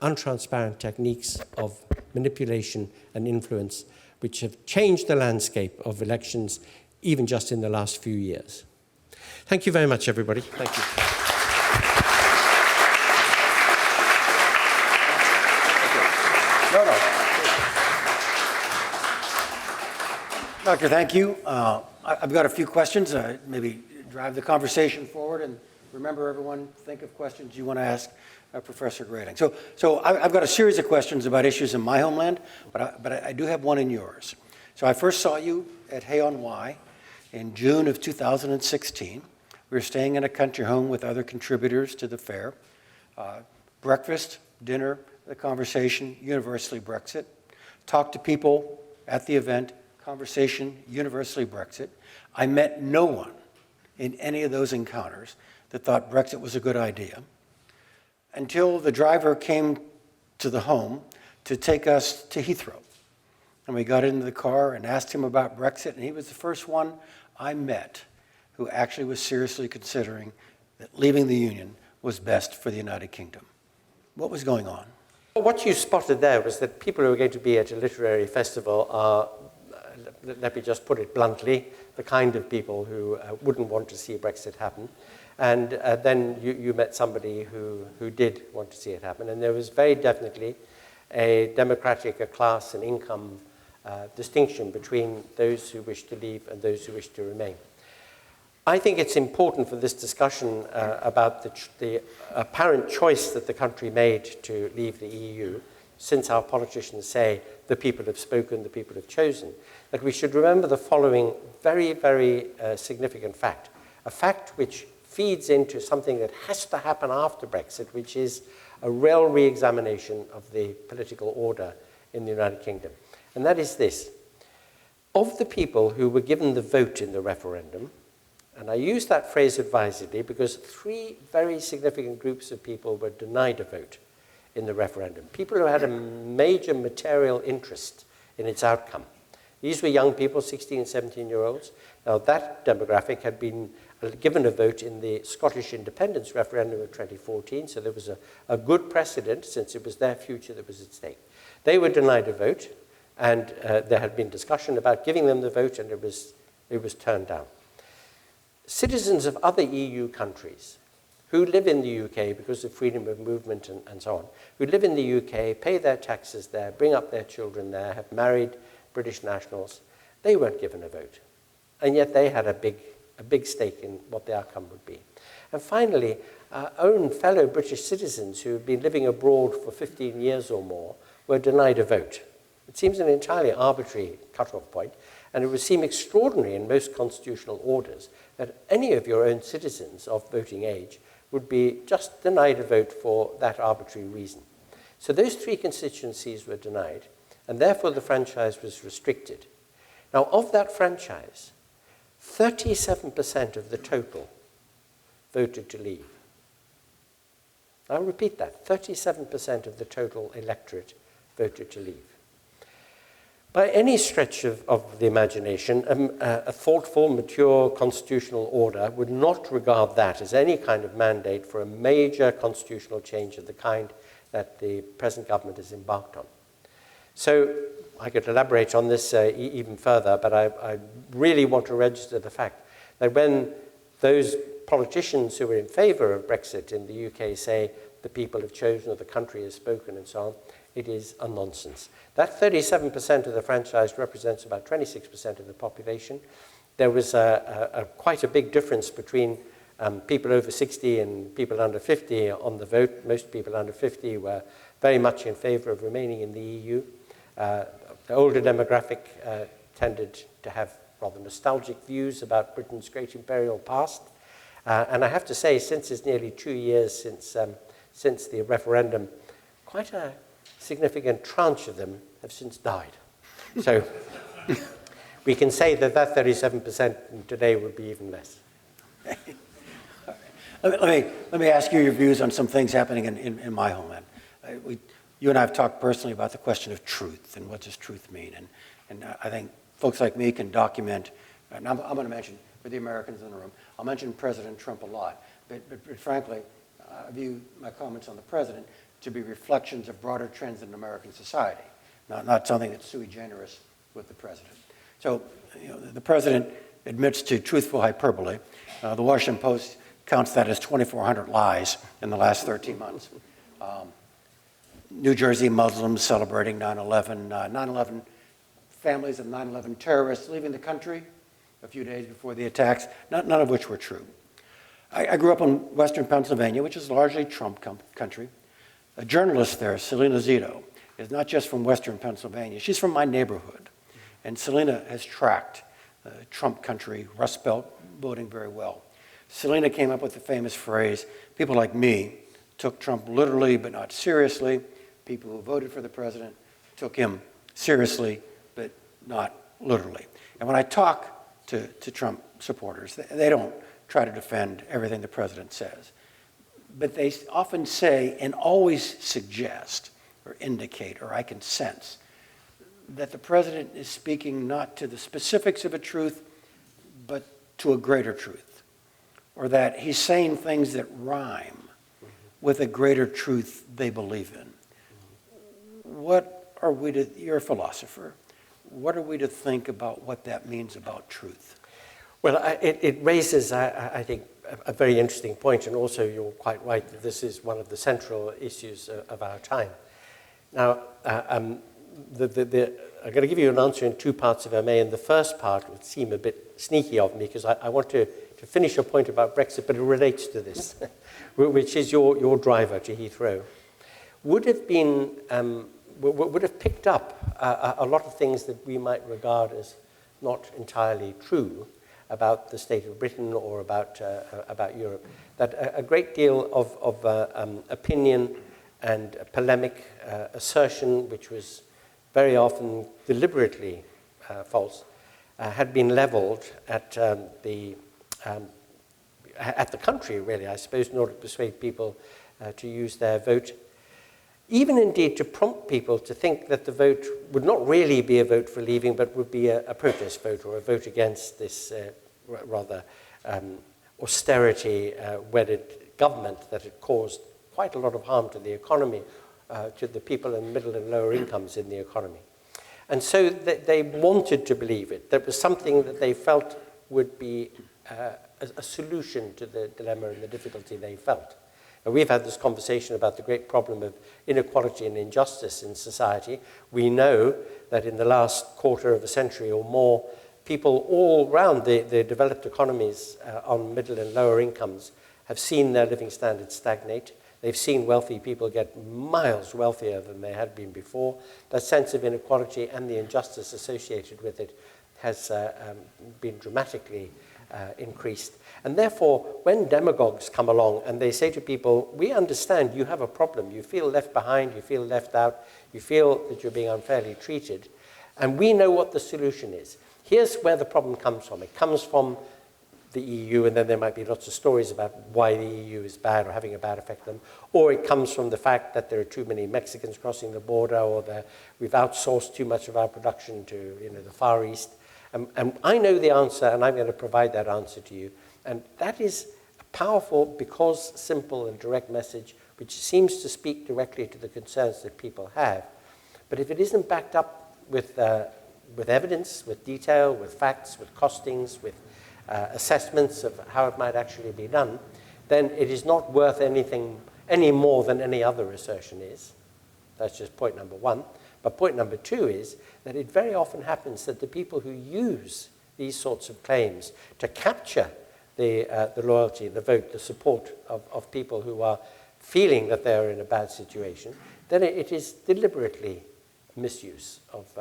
untransparent techniques of manipulation and influence, which have changed the landscape of elections even just in the last few years. Thank you very much, everybody. Thank you. Doctor, thank you. I've got a few questions. Maybe drive the conversation forward, and remember, everyone, think of questions you want to ask Professor Grayling. So I've got a series of questions about issues in my homeland, but I do have one in yours. So I first saw you at Hay-on-Wye in June of 2016. We were staying in a country home with other contributors to the fair. Breakfast, dinner, the conversation, universally Brexit. Talked to people at the event, conversation, universally Brexit. I met no one in any of those encounters that thought Brexit was a good idea until the driver came to the home to take us to Heathrow. And we got into the car and asked him about Brexit, and he was the first one I met who actually was seriously considering that leaving the Union was best for the United Kingdom. What was going on? What you spotted there was that people who are going to be at a literary festival are, let me just put it bluntly, the kind of people who wouldn't want to see Brexit happen. And then you met somebody who did want to see it happen. And there was very definitely a democratic, a class and income distinction between those who wish to leave and those who wish to remain. I think it's important for this discussion about the apparent choice that the country made to leave the EU, since our politicians say the people have spoken, the people have chosen, that we should remember the following very, very significant fact, a fact which feeds into something that has to happen after Brexit, which is a real re-examination of the political order in the United Kingdom. And that is this. Of the people who were given the vote in the referendum, and I use that phrase advisedly because three very significant groups of people were denied a vote in the referendum. People who had a major material interest in its outcome. These were young people, 16 and 17-year-olds. Now, that demographic had been given a vote in the Scottish independence referendum of 2014, so there was a good precedent since it was their future that was at stake. They were denied a vote, and there had been discussion about giving them the vote, and it was turned down. Citizens of other EU countries who live in the UK because of freedom of movement and so on, who live in the UK, pay their taxes there, bring up their children there, have married British nationals, they weren't given a vote. And yet they had a big stake in what the outcome would be. And finally, our own fellow British citizens who have been living abroad for 15 years or more were denied a vote. It seems an entirely arbitrary cut-off point, and it would seem extraordinary in most constitutional orders that any of your own citizens of voting age would be just denied a vote for that arbitrary reason. So those three constituencies were denied, and therefore the franchise was restricted. Now, of that franchise, 37% of the total voted to leave. I'll repeat that, 37% of the total electorate voted to leave. By any stretch of the imagination, a thoughtful, mature constitutional order would not regard that as any kind of mandate for a major constitutional change of the kind that the present government has embarked on. So I could elaborate on this even further, but I really want to register the fact that when those politicians who are in favor of Brexit in the UK say the people have chosen or the country has spoken and so on, it is a nonsense. That 37% of the franchise represents about 26% of the population. There was quite a big difference between people over 60 and people under 50 on the vote. Most people under 50 were very much in favor of remaining in the EU. The older demographic tended to have rather nostalgic views about Britain's great imperial past. And I have to say, since it's nearly 2 years since the referendum, quite a significant tranche of them have since died. So we can say that 37% today would be even less. Let me ask you your views on some things happening in my homeland. You and I have talked personally about the question of truth and what does truth mean. And I think folks like me can document, and I'm going to mention, for the Americans in the room, I'll mention President Trump a lot. But frankly, I view my comments on the president to be reflections of broader trends in American society, not something that's sui generis with the president. So, the president admits to truthful hyperbole. The Washington Post counts that as 2,400 lies in the last 13 months. New Jersey Muslims celebrating 9/11. 9/11 families of 9/11 terrorists leaving the country a few days before the attacks, none of which were true. I grew up in western Pennsylvania, which is largely Trump country. A journalist there, Selena Zito, is not just from western Pennsylvania. She's from my neighborhood. And Selena has tracked Trump country, Rust Belt voting very well. Selena came up with the famous phrase, people like me took Trump literally but not seriously. People who voted for the president took him seriously but not literally. And when I talk to Trump supporters, they don't try to defend everything the president says. But they often say and always suggest or indicate, or I can sense, that the president is speaking not to the specifics of a truth, but to a greater truth. Or that he's saying things that rhyme with a greater truth they believe in. What are we to, you're a philosopher, what are we to think about what that means about truth? Well, it raises, I think, a very interesting point, and also you're quite right that this is one of the central issues of our time. Now, I'm going to give you an answer in two parts, if I may, and the first part would seem a bit sneaky of me, because I want to finish a point about Brexit, but it relates to this, which is your driver to Heathrow. Would have picked up a lot of things that we might regard as not entirely true about the state of Britain or about Europe. That a great deal of opinion and polemic assertion, which was very often deliberately false, had been leveled at the country, really, I suppose, in order to persuade people to use their vote. Even indeed to prompt people to think that the vote would not really be a vote for leaving, but would be a protest vote or a vote against this rather austerity-wedded government that had caused quite a lot of harm to the economy, to the people in middle and lower incomes in the economy. And so they wanted to believe it. That was something that they felt would be a solution to the dilemma and the difficulty they felt. And we've had this conversation about the great problem of inequality and injustice in society. We know that in the last quarter of a century or more, people all around the developed economies on middle and lower incomes have seen their living standards stagnate. They've seen wealthy people get miles wealthier than they had been before. That sense of inequality and the injustice associated with it has been dramatically increased. And therefore, when demagogues come along and they say to people, we understand you have a problem, you feel left behind, you feel left out, you feel that you're being unfairly treated, and we know what the solution is. Here's where the problem comes from. It comes from the EU, and then there might be lots of stories about why the EU is bad or having a bad effect on them, or it comes from the fact that there are too many Mexicans crossing the border, or we've outsourced too much of our production to the Far East. And I know the answer, and I'm going to provide that answer to you. And that is a powerful, because simple and direct message, which seems to speak directly to the concerns that people have. But if it isn't backed up with evidence, with detail, with facts, with costings, with assessments of how it might actually be done, then it is not worth anything any more than any other assertion is. That's just point number one. But point number two is that it very often happens that the people who use these sorts of claims to capture the loyalty, the vote, the support of people who are feeling that they're in a bad situation, then it is deliberately misuse of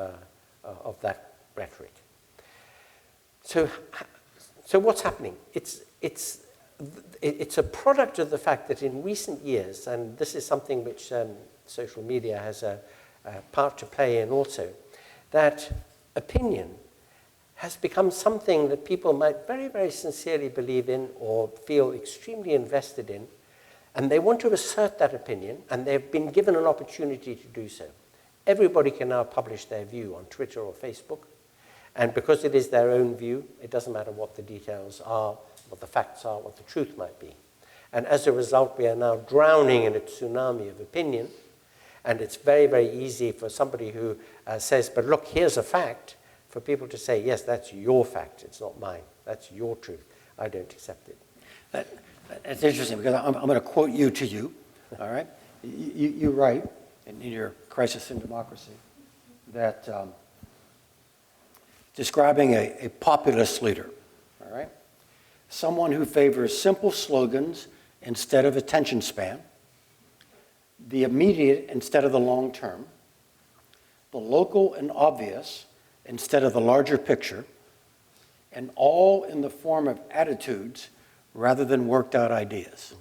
that rhetoric. so what's happening? It's a product of the fact that in recent years, and this is something which social media has a part to play in also, that opinion has become something that people might very, very sincerely believe in or feel extremely invested in, and they want to assert that opinion, and they've been given an opportunity to do so. Everybody can now publish their view on Twitter or Facebook, and because it is their own view, it doesn't matter what the details are, what the facts are, what the truth might be. And as a result, we are now drowning in a tsunami of opinion, and it's very, very easy for somebody who says, but look, here's a fact, for people to say, yes, that's your fact, it's not mine, that's your truth, I don't accept it. That's interesting, because I'm going to quote you to you, all right? You write in your Crisis in Democracy that describing a populist leader, all right? Someone who favors simple slogans instead of attention span, the immediate instead of the long term, the local and obvious instead of the larger picture, and all in the form of attitudes rather than worked out ideas.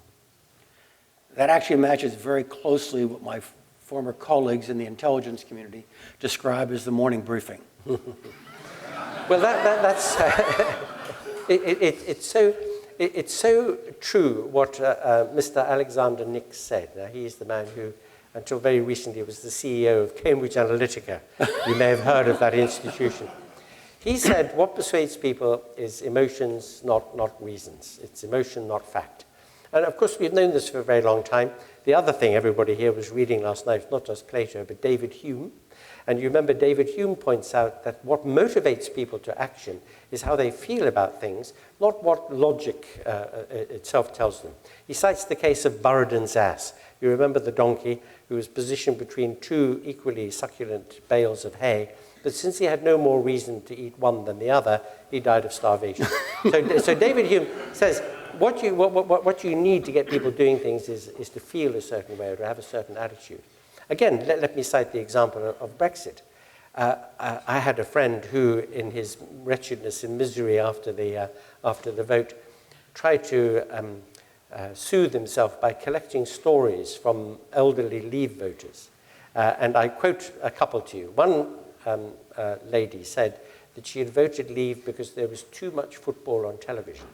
That actually matches very closely what my former colleagues in the intelligence community describe as the morning briefing. Well, that's it's so true what Mr. Alexander Nix said. Now, he's the man who, until very recently, was the CEO of Cambridge Analytica. You may have heard of that institution. He said, what persuades people is emotions, not reasons. It's emotion, not fact. And of course, we've known this for a very long time. The other thing everybody here was reading last night, not just Plato, but David Hume. And you remember David Hume points out that what motivates people to action is how they feel about things, not what logic itself tells them. He cites the case of Buridan's ass. You remember the donkey who was positioned between two equally succulent bales of hay, but since he had no more reason to eat one than the other, he died of starvation. So David Hume says, what you need to get people doing things is to feel a certain way or to have a certain attitude. Again, let me cite the example of Brexit. I had a friend who, in his wretchedness and misery after the vote, tried to soothe himself by collecting stories from elderly Leave voters. And I quote a couple to you. One lady said that she had voted Leave because there was too much football on television.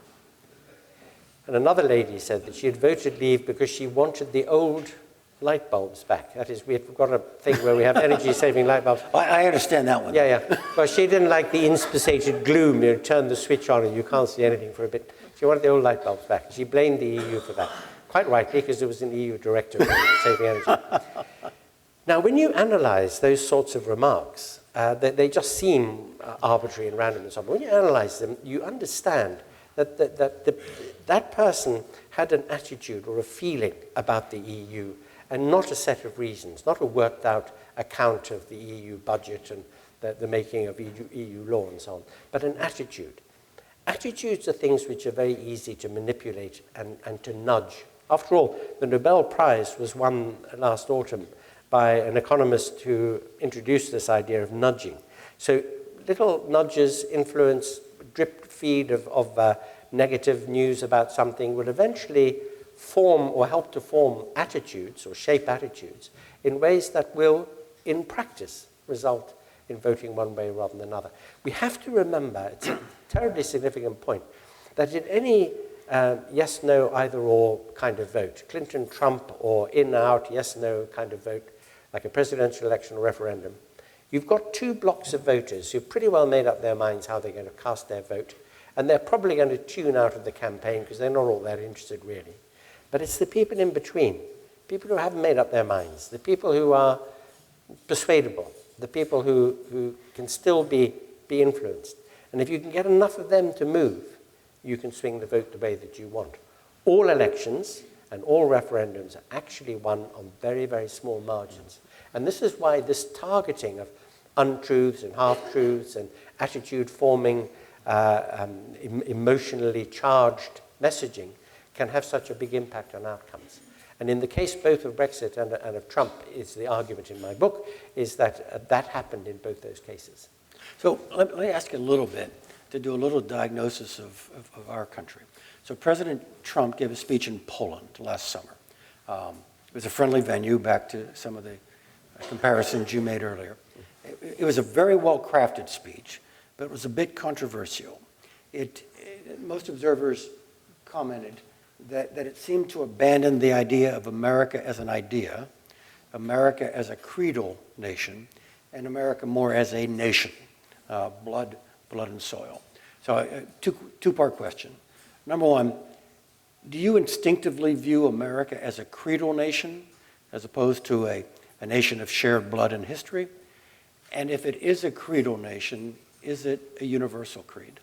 And another lady said that she had voted Leave because she wanted the old light bulbs back. That is, we've got a thing where we have energy-saving light bulbs. I understand that one. Yeah. Well, she didn't like the inspissated gloom. You turn the switch on and you can't see anything for a bit. She wanted the old light bulbs back. She blamed the EU for that. Quite rightly, because there was an EU directive on saving energy. Now, when you analyze those sorts of remarks, they just seem arbitrary and random and so on. But when you analyze them, you understand that person had an attitude or a feeling about the EU and not a set of reasons, not a worked out account of the EU budget and the making of EU law and so on, but an attitude. Attitudes are things which are very easy to manipulate and to nudge. After all, the Nobel Prize was won last autumn by an economist who introduced this idea of nudging. So little nudges, influence, drip feed of negative news about something will eventually form or help to form attitudes or shape attitudes in ways that will, in practice, result in voting one way rather than another. We have to remember, it's a terribly significant point, that in any yes, no, either or kind of vote, Clinton, Trump, or in, out, yes, no kind of vote, like a presidential election or referendum, you've got two blocks of voters who've pretty well made up their minds how they're going to cast their vote, and they're probably going to tune out of the campaign because they're not all that interested really. But it's the people in between, people who haven't made up their minds, the people who are persuadable, the people who can still be influenced. And if you can get enough of them to move, you can swing the vote the way that you want. All elections and all referendums are actually won on very, very small margins. And this is why this targeting of untruths and half-truths and attitude-forming, emotionally charged messaging can have such a big impact on outcomes. And in the case both of Brexit and of Trump, is the argument in my book, is that that happened in both those cases. So let me ask you a little bit to do a little diagnosis of our country. So President Trump gave a speech in Poland last summer. It was a friendly venue, back to some of the comparisons you made earlier. It was a very well-crafted speech, but it was a bit controversial. Most observers commented that it seemed to abandon the idea of America as an idea, America as a creedal nation, and America more as a nation, blood and soil. So two-part question. Number one, do you instinctively view America as a creedal nation as opposed to a nation of shared blood and history? And if it is a creedal nation, is it a universal creed?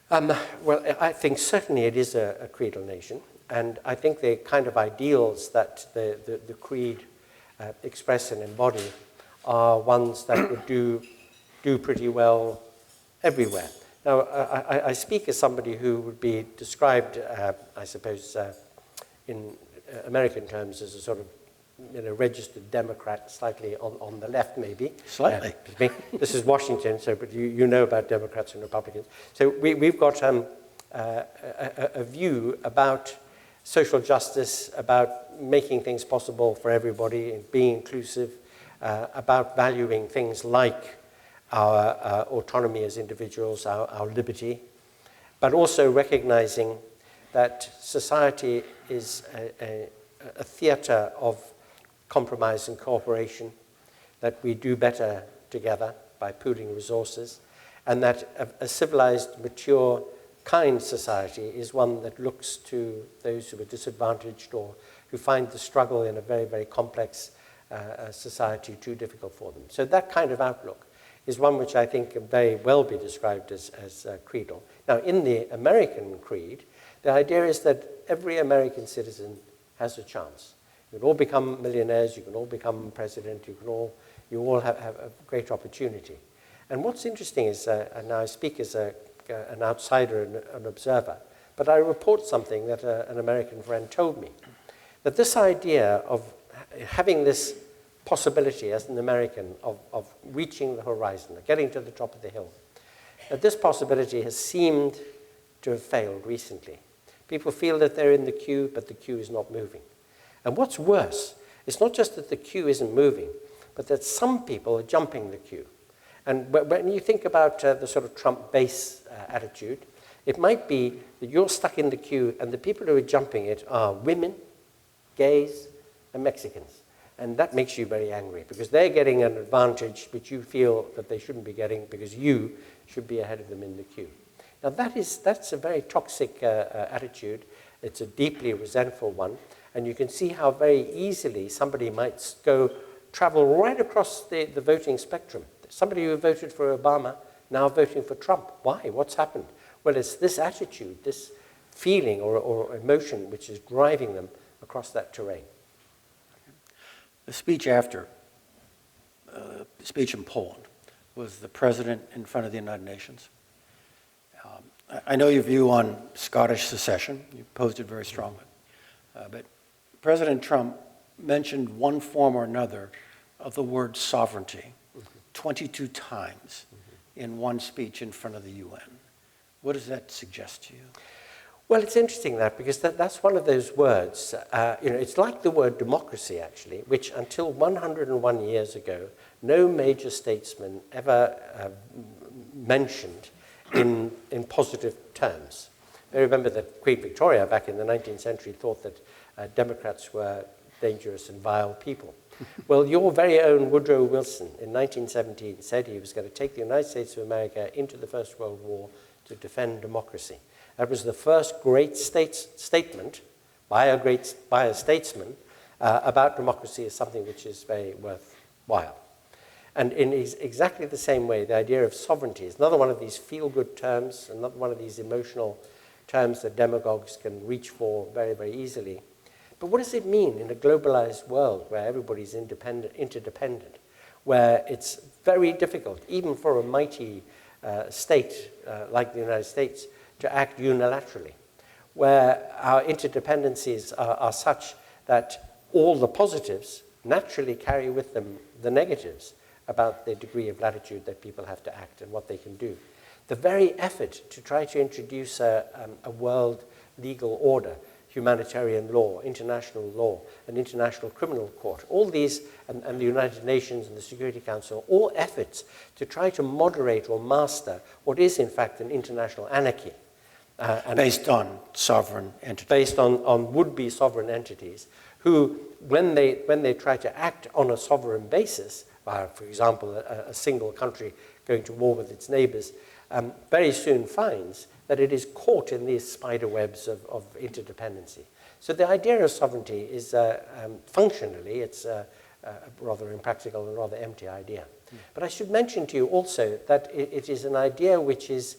Well, I think certainly it is a creedal nation, and I think the kind of ideals that the creed express and embody are ones that would do pretty well everywhere. Now, I speak as somebody who would be described, I suppose, in American terms as a sort of registered Democrat, slightly on the left, maybe. Slightly. This is Washington, so but you know about Democrats and Republicans. So we've got a view about social justice, about making things possible for everybody, and being inclusive, about valuing things like our autonomy as individuals, our liberty, but also recognizing that society is a theater of compromise and cooperation, that we do better together by pooling resources, and that a civilized, mature, kind society is one that looks to those who are disadvantaged or who find the struggle in a very, very complex society too difficult for them. So that kind of outlook is one which I think can very well be described as creedal. Now, in the American creed, the idea is that every American citizen has a chance. You can all become millionaires, you can all become president, you all have a great opportunity. And what's interesting is, and now I speak as an outsider and an observer, but I report something that an American friend told me, that this idea of having this possibility as an American of reaching the horizon, of getting to the top of the hill, that this possibility has seemed to have failed recently. People feel that they're in the queue, but the queue is not moving. And what's worse, it's not just that the queue isn't moving, but that some people are jumping the queue. And when you think about the sort of Trump base attitude, it might be that you're stuck in the queue and the people who are jumping it are women, gays, and Mexicans. And that makes you very angry because they're getting an advantage which you feel that they shouldn't be getting because you should be ahead of them in the queue. Now that's a very toxic attitude. It's a deeply resentful one. And you can see how very easily somebody might travel right across the voting spectrum. Somebody who voted for Obama now voting for Trump. Why? What's happened? Well, it's this attitude, this feeling or emotion which is driving them across that terrain. The speech after, the speech in Poland, was the president in front of the United Nations. I know your view on Scottish secession. You posed it very strongly. But President Trump mentioned one form or another of the word sovereignty 22 times in one speech in front of the UN. What does that suggest to you? Well, it's interesting that because that's one of those words, it's like the word democracy, actually, which until 101 years ago, no major statesman ever mentioned in positive terms. I remember that Queen Victoria back in the 19th century thought that Democrats were dangerous and vile people. Well, your very own Woodrow Wilson in 1917 said he was going to take the United States of America into the First World War to defend democracy. That was the first great statement by a statesman about democracy as something which is very worthwhile. And in exactly the same way, the idea of sovereignty is another one of these feel-good terms, another one of these emotional terms that demagogues can reach for very, very easily. But what does it mean in a globalized world where everybody's interdependent, where it's very difficult, even for a mighty state like the United States, to act unilaterally, where our interdependencies are such that all the positives naturally carry with them the negatives about the degree of latitude that people have to act and what they can do. the very effort to try to introduce a world legal order, humanitarian law, international law, an international criminal court, all these, and the United Nations and the Security Council, all efforts to try to moderate or master what is in fact an international anarchy. And based on sovereign entities. Based on would-be sovereign entities who, when they try to act on a sovereign basis, for example, a single country going to war with its neighbors, very soon finds that it is caught in these spider webs of interdependency. So the idea of sovereignty is, functionally, it's a rather impractical and rather empty idea. But I should mention to you also that it is an idea which is,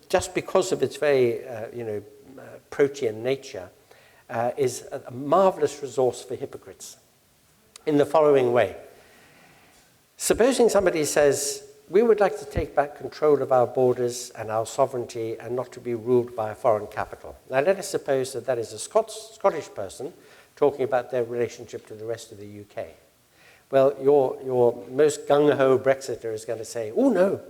just because of its very, protean nature, is a marvelous resource for hypocrites in the following way. Supposing somebody says, we would like to take back control of our borders and our sovereignty and not to be ruled by a foreign capital. Now let us suppose that that is a Scottish person talking about their relationship to the rest of the UK. Well, your most gung-ho Brexiter is going to say, oh no,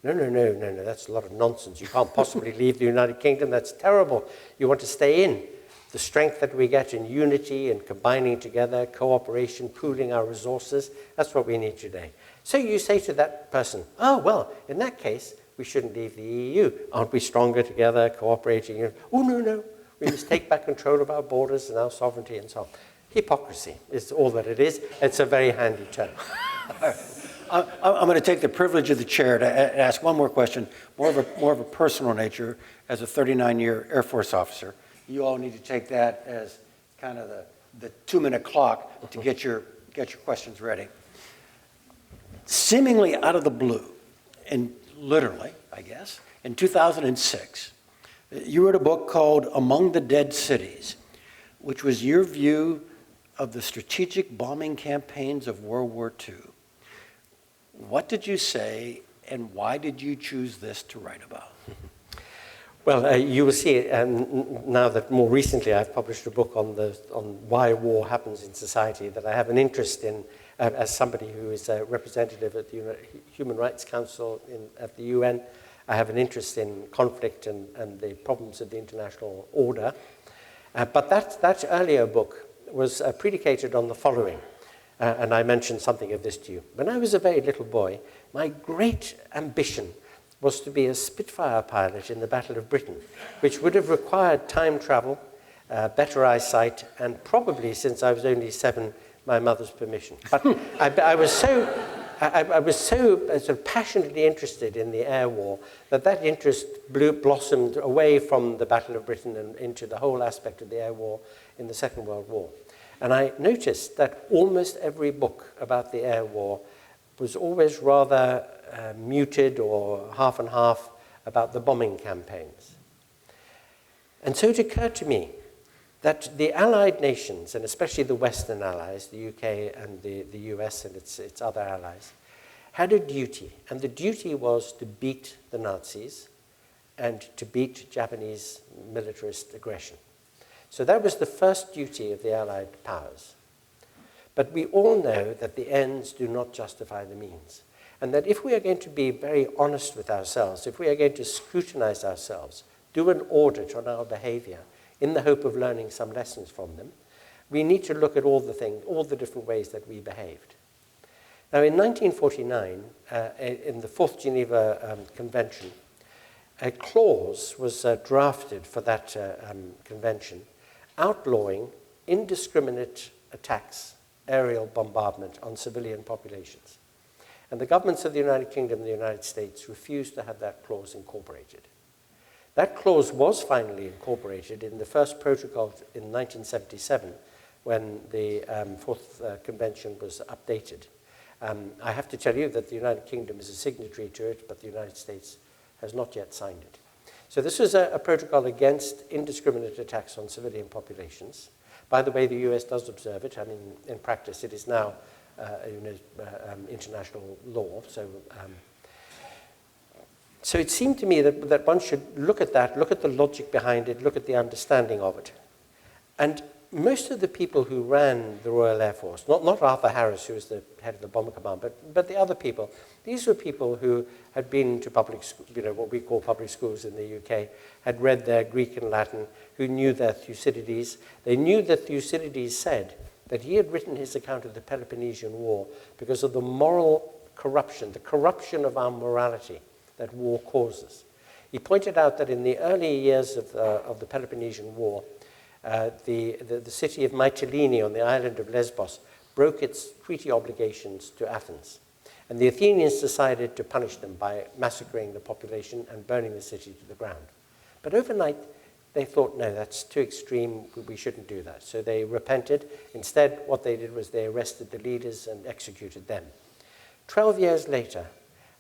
that's a lot of nonsense. You can't possibly leave the United Kingdom, that's terrible. You want to stay in. The strength that we get in unity and combining together, cooperation, pooling our resources, that's what we need today. So you say to that person, oh, well, in that case, we shouldn't leave the EU. Aren't we stronger together, cooperating? Oh, no, we must take back control of our borders and our sovereignty and so on. Hypocrisy is all that it is. It's a very handy term. I'm going to take the privilege of the chair to ask one more question, more of a personal nature. As a 39-year Air Force officer, you all need to take that as kind of the 2-minute clock to get your questions ready. Seemingly out of the blue, and literally, I guess, in 2006, you wrote a book called Among the Dead Cities, which was your view of the strategic bombing campaigns of World War II. What did you say, and why did you choose this to write about? Well, you will see now that more recently I've published a book on why war happens in society, that I have an interest in, as somebody who is a representative at the Human Rights Council at the UN. I have an interest in conflict and the problems of the international order. But that earlier book was predicated on the following, and I mentioned something of this to you. When I was a very little boy, my great ambition was to be a Spitfire pilot in the Battle of Britain, which would have required time travel, better eyesight, and probably, since I was only 7, my mother's permission. But I was so sort of passionately interested in the air war that interest blossomed away from the Battle of Britain and into the whole aspect of the air war in the Second World War. And I noticed that almost every book about the air war was always rather muted or half and half about the bombing campaigns. And so it occurred to me that the Allied nations, and especially the Western allies, the UK and the US and its other allies, had a duty. And the duty was to beat the Nazis and to beat Japanese militarist aggression. So that was the first duty of the Allied powers. But we all know that the ends do not justify the means. And that if we are going to be very honest with ourselves, if we are going to scrutinize ourselves, do an audit on our behavior in the hope of learning some lessons from them, we need to look at all the different ways that we behaved. Now, in 1949, in the Fourth Geneva Convention, a clause was drafted for that convention outlawing indiscriminate attacks, aerial bombardment on civilian populations. And the governments of the United Kingdom and the United States refused to have that clause incorporated. That clause was finally incorporated in the first protocol in 1977 when the Fourth Convention was updated. I have to tell you that the United Kingdom is a signatory to it, but the United States has not yet signed it. So this was a protocol against indiscriminate attacks on civilian populations. By the way, the US does observe it. I mean, in practice, it is now international law. So it seemed to me that one should look at that, look at the logic behind it, look at the understanding of it. And most of the people who ran the Royal Air Force, not Arthur Harris, who was the head of the Bomber Command, but the other people, these were people who had been to public school, what we call public schools in the UK, had read their Greek and Latin, who knew their Thucydides. They knew that Thucydides said that he had written his account of the Peloponnesian War because of the moral corruption, the corruption of our morality that war causes. He pointed out that in the early years of the Peloponnesian War, the city of Mytilene on the island of Lesbos broke its treaty obligations to Athens. And the Athenians decided to punish them by massacring the population and burning the city to the ground. But overnight, they thought, no, that's too extreme, we shouldn't do that. So they repented. Instead, what they did was they arrested the leaders and executed them. 12 years later,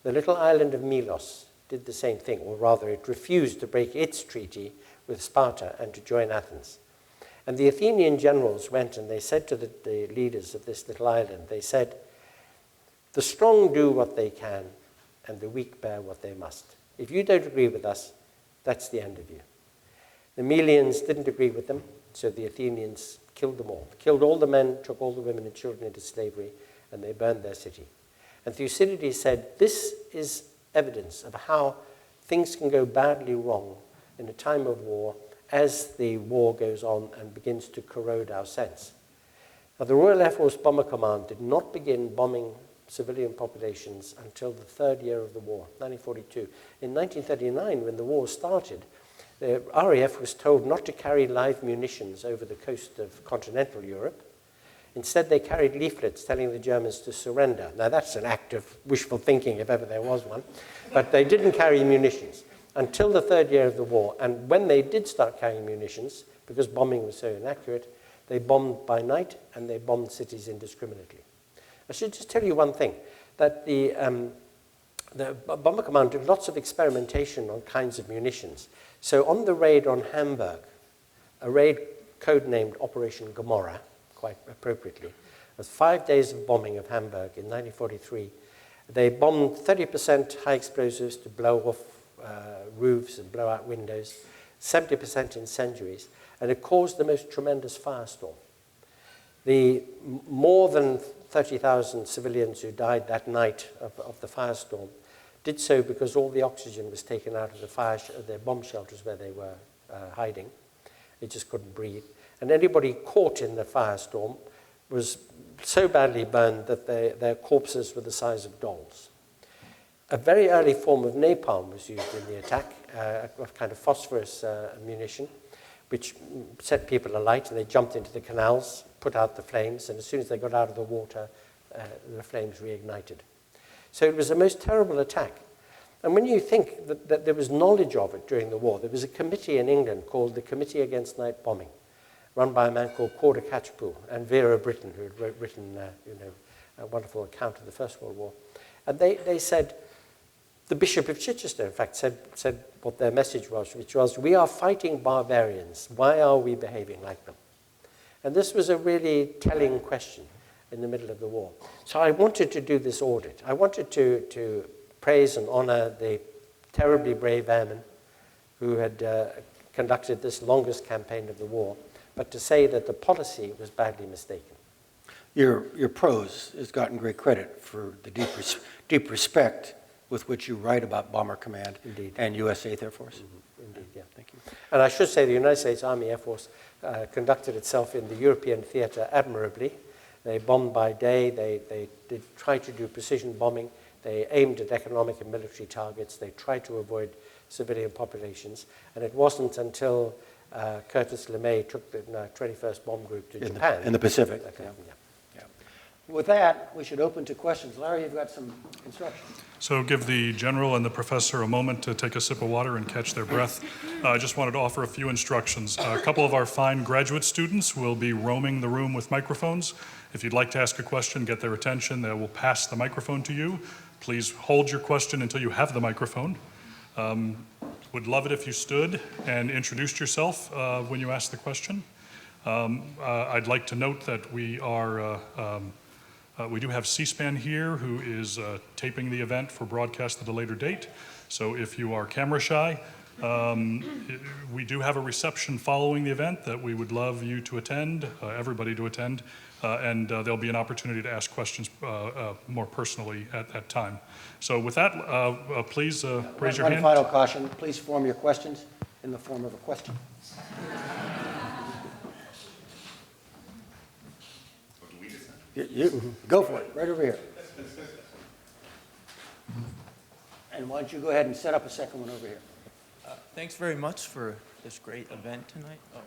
the little island of Milos did the same thing, or rather it refused to break its treaty with Sparta and to join Athens. And the Athenian generals went and they said to the leaders of this little island, they said, the strong do what they can and the weak bear what they must. If you don't agree with us, that's the end of you. The Melians didn't agree with them, so the Athenians killed them all. Killed all the men, took all the women and children into slavery, and they burned their city. And Thucydides said, this is evidence of how things can go badly wrong in a time of war as the war goes on and begins to corrode our sense. Now, the Royal Air Force Bomber Command did not begin bombing civilian populations until the third year of the war, 1942. In 1939, when the war started, the RAF was told not to carry live munitions over the coast of continental Europe. Instead, they carried leaflets telling the Germans to surrender. Now, that's an act of wishful thinking, if ever there was one. But they didn't carry munitions until the third year of the war. And when they did start carrying munitions, because bombing was so inaccurate, they bombed by night and they bombed cities indiscriminately. I should just tell you one thing, that the Bomber Command did lots of experimentation on kinds of munitions. So on the raid on Hamburg, a raid codenamed Operation Gomorrah, quite appropriately, was 5 days of bombing of Hamburg in 1943. They bombed 30% high explosives to blow off roofs and blow out windows, 70% incendiaries, and it caused the most tremendous firestorm. The more than 30,000 civilians who died that night of the firestorm did so because all the oxygen was taken out of the bomb shelters where they were hiding. They just couldn't breathe. And anybody caught in the firestorm was so badly burned that their corpses were the size of dolls. A very early form of napalm was used in the attack, a kind of phosphorus munition, which set people alight, and they jumped into the canals, put out the flames, and as soon as they got out of the water, the flames reignited. So it was a most terrible attack. And when you think that there was knowledge of it during the war, there was a committee in England called the Committee Against Night Bombing, run by a man called Corder Catchpool and Vera Brittain, who had written a wonderful account of the First World War. And they said, the Bishop of Chichester, in fact, said what their message was, which was, we are fighting barbarians. Why are we behaving like them? And this was a really telling question in the middle of the war. So I wanted to do this audit. I wanted to praise and honor the terribly brave airmen who had conducted this longest campaign of the war, but to say that the policy was badly mistaken. Your prose has gotten great credit for the deep respect with which you write about Bomber Command Indeed. and U.S. 8th Air Force. Mm-hmm. Indeed, yeah. Thank you. And I should say the United States Army Air Force conducted itself in the European theater admirably. They bombed by day. They tried to do precision bombing. They aimed at economic and military targets. They tried to avoid civilian populations. And it wasn't until Curtis LeMay took the 21st Bomb Group to Japan. In the Pacific. Yeah. With that, we should open to questions. Larry, you've got some instructions. So give the general and the professor a moment to take a sip of water and catch their breath. I just wanted to offer a few instructions. A couple of our fine graduate students will be roaming the room with microphones. If you'd like to ask a question, get their attention. They will pass the microphone to you. Please hold your question until you have the microphone. Would love it if you stood and introduced yourself when you ask the question. I'd like to note that we do have C-SPAN here who is taping the event for broadcast at a later date. So if you are camera shy, We do have a reception following the event that we would love you to attend, everybody to attend, and there'll be an opportunity to ask questions more personally at that time. So with that, please raise your hand. One final caution, please form your questions in the form of a question. Go for it, right over here. And why don't you go ahead and set up a second one over here. Thanks very much for this great event tonight. Oh.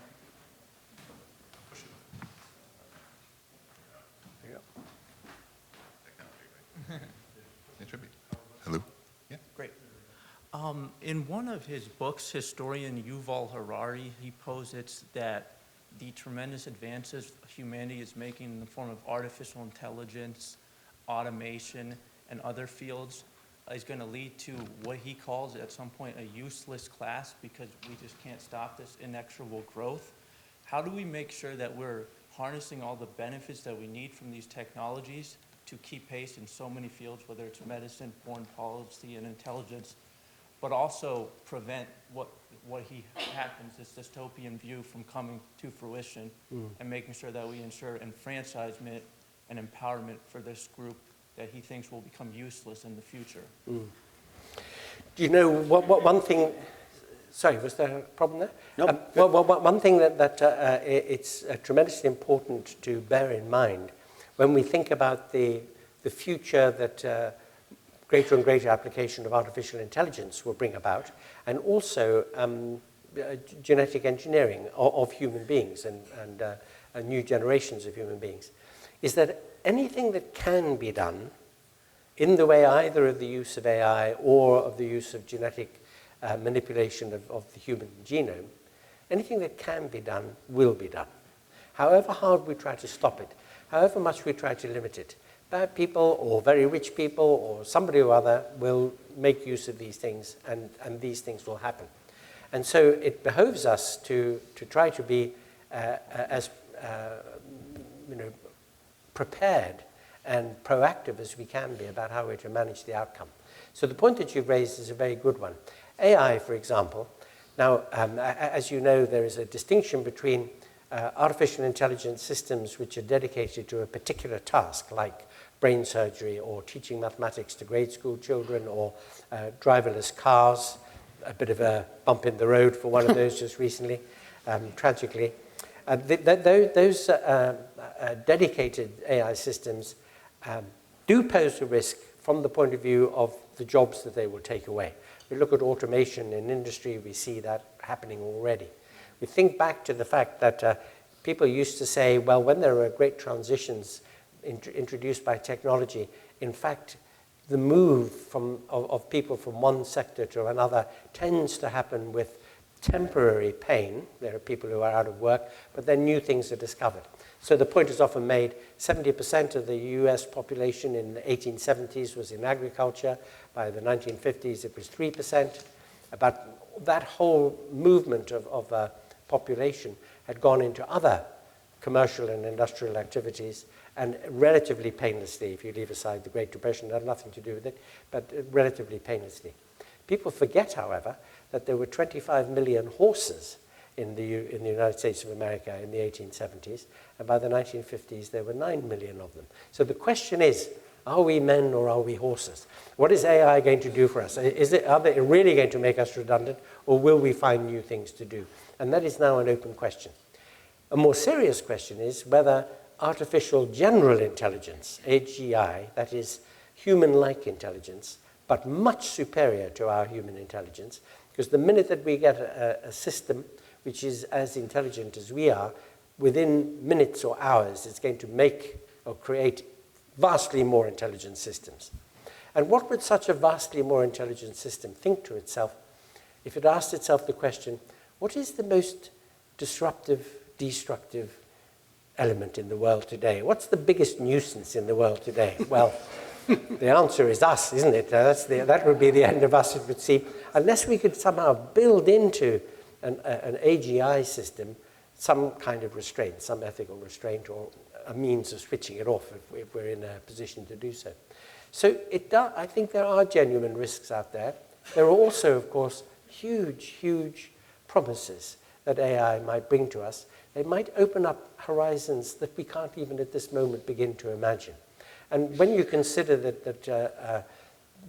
There you go. It should be. Hello? Yeah. Great. In one of his books, historian Yuval Harari, he posits that the tremendous advances humanity is making in the form of artificial intelligence, automation, and other fields is going to lead to what he calls at some point a useless class because we just can't stop this inexorable growth. How do we make sure that we're harnessing all the benefits that we need from these technologies to keep pace in so many fields, whether it's medicine, foreign policy, and intelligence, but also prevent what he happens, this dystopian view from coming to fruition, and making sure that we ensure enfranchisement and empowerment for this group that he thinks will become useless in the future. Do you know what one thing? Sorry, was there a problem there? No. One thing that it's tremendously important to bear in mind when we think about the future that greater and greater application of artificial intelligence will bring about, and also genetic engineering of human beings and new generations of human beings, is that anything that can be done in the way either of the use of AI or of the use of genetic manipulation of the human genome, anything that can be done will be done. However hard we try to stop it, however much we try to limit it, bad people or very rich people or somebody or other will make use of these things, and these things will happen. And so it behoves us to try to be as prepared and proactive as we can be about how we're to manage the outcome. So the point that you've raised is a very good one. AI, for example, now, as you know, there is a distinction between artificial intelligence systems which are dedicated to a particular task, like brain surgery or teaching mathematics to grade school children or driverless cars, a bit of a bump in the road for one of those just recently, tragically. Those dedicated AI systems do pose a risk from the point of view of the jobs that they will take away. We look at automation in industry, we see that happening already. We think back to the fact that people used to say, well, when there are great transitions introduced by technology, in fact, the move of people from one sector to another tends to happen with temporary pain. There are people who are out of work, but then new things are discovered. So the point is often made, 70% of the US population in the 1870s was in agriculture. By the 1950s, it was 3%. But that whole movement of population had gone into other commercial and industrial activities, and relatively painlessly, if you leave aside the Great Depression, it had nothing to do with it, but relatively painlessly. People forget, however, that there were 25 million horses in the United States of America in the 1870s, and by the 1950s, there were 9 million of them. So the question is, are we men or are we horses? What is AI going to do for us? Are they really going to make us redundant, or will we find new things to do? And that is now an open question. A more serious question is whether artificial general intelligence, AGI, that is human-like intelligence, but much superior to our human intelligence, because the minute that we get a system which is as intelligent as we are, within minutes or hours, it's going to make or create vastly more intelligent systems. And what would such a vastly more intelligent system think to itself if it asked itself the question, what is the most disruptive, destructive element in the world today? What's the biggest nuisance in the world today? Well, the answer is us, isn't it? That would be the end of us, it would seem. Unless we could somehow build into an AGI system some kind of restraint, some ethical restraint, or a means of switching it off if we're in a position to do so. So I think there are genuine risks out there. There are also, of course, huge, huge promises that AI might bring to us. They might open up horizons that we can't even at this moment begin to imagine. And when you consider that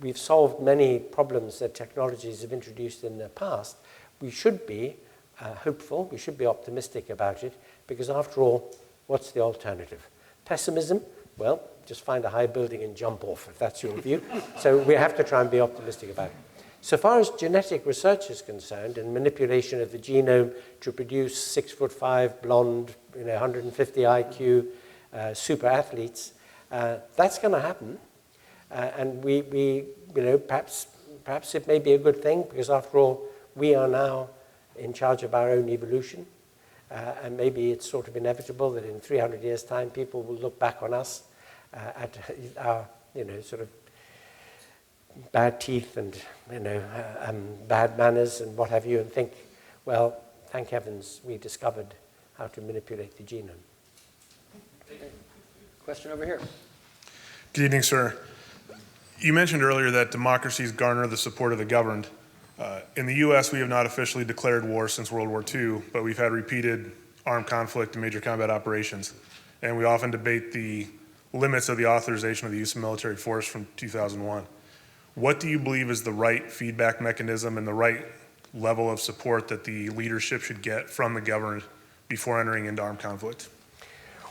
we've solved many problems that technologies have introduced in the past, we should be hopeful, we should be optimistic about it, because after all, what's the alternative? Pessimism? Well, just find a high building and jump off, if that's your view. So we have to try and be optimistic about it. So far as genetic research is concerned, and manipulation of the genome to produce 6'5", blonde, 150 IQ, super athletes, that's going to happen. And we perhaps it may be a good thing, because after all, we are now in charge of our own evolution. And maybe it's sort of inevitable that in 300 years' time, people will look back on us at our, sort of bad teeth and, bad manners and what have you, and think, well, thank heavens we discovered how to manipulate the genome. Question over here. Good evening, sir. You mentioned earlier that democracies garner the support of the governed. In the U.S., we have not officially declared war since World War II, but we've had repeated armed conflict and major combat operations. And we often debate the limits of the authorization of the use of military force from 2001. What do you believe is the right feedback mechanism and the right level of support that the leadership should get from the governed before entering into armed conflict?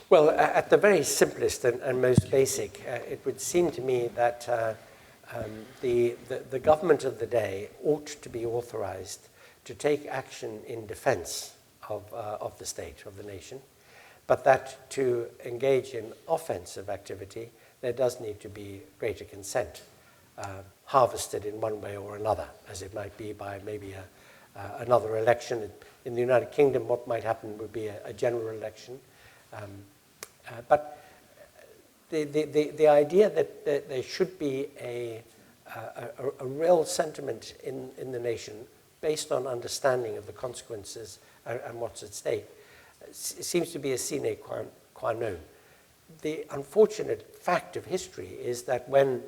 Well, at the very simplest and most basic, it would seem to me that the government of the day ought to be authorized to take action in defense of the state, of the nation, but that to engage in offensive activity, there does need to be greater consent, harvested in one way or another, as it might be by maybe another election. In the United Kingdom, what might happen would be a general election. But the idea that there should be a real sentiment in the nation based on understanding of the consequences and what's at stake seems to be a sine qua non. The unfortunate fact of history is that when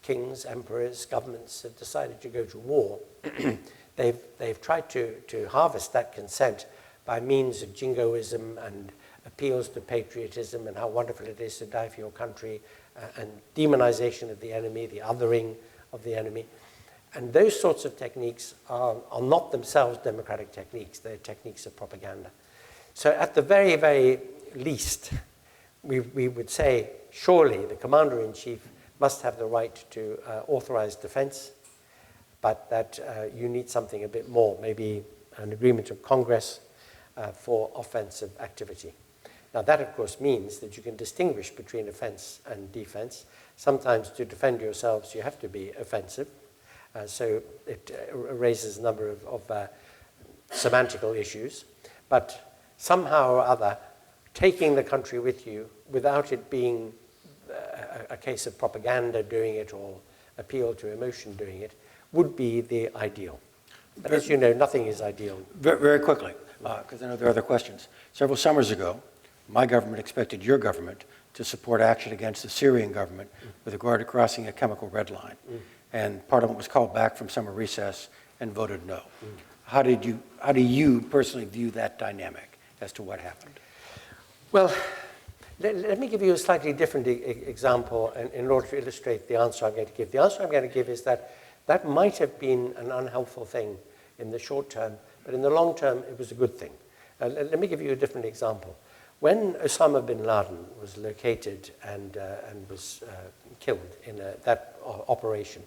kings, emperors, governments have decided to go to war, they've tried to harvest that consent by means of jingoism and appeals to patriotism and how wonderful it is to die for your country, and demonization of the enemy, the othering of the enemy. And those sorts of techniques are not themselves democratic techniques. They're techniques of propaganda. So at the very, very least, we would say, surely the commander-in-chief must have the right to authorize defense, but that you need something a bit more, maybe an agreement of Congress for offensive activity. Now that, of course, means that you can distinguish between offense and defense. Sometimes to defend yourselves, you have to be offensive. So it raises a number of semantical issues. But somehow or other, taking the country with you without it being a case of propaganda doing it or appeal to emotion doing it would be the ideal. But as you know, nothing is ideal. Very, very quickly, because I know there are other questions. Several summers ago, my government expected your government to support action against the Syrian government with regard to crossing a chemical red line. And Parliament was called back from summer recess and voted no. How do you personally view that dynamic as to what happened? Well, let me give you a slightly different example in order to illustrate the answer I'm going to give. The answer I'm going to give is that might have been an unhelpful thing in the short term, but in the long term, it was a good thing. Let me give you a different example. When Osama bin Laden was located and was killed in that operation,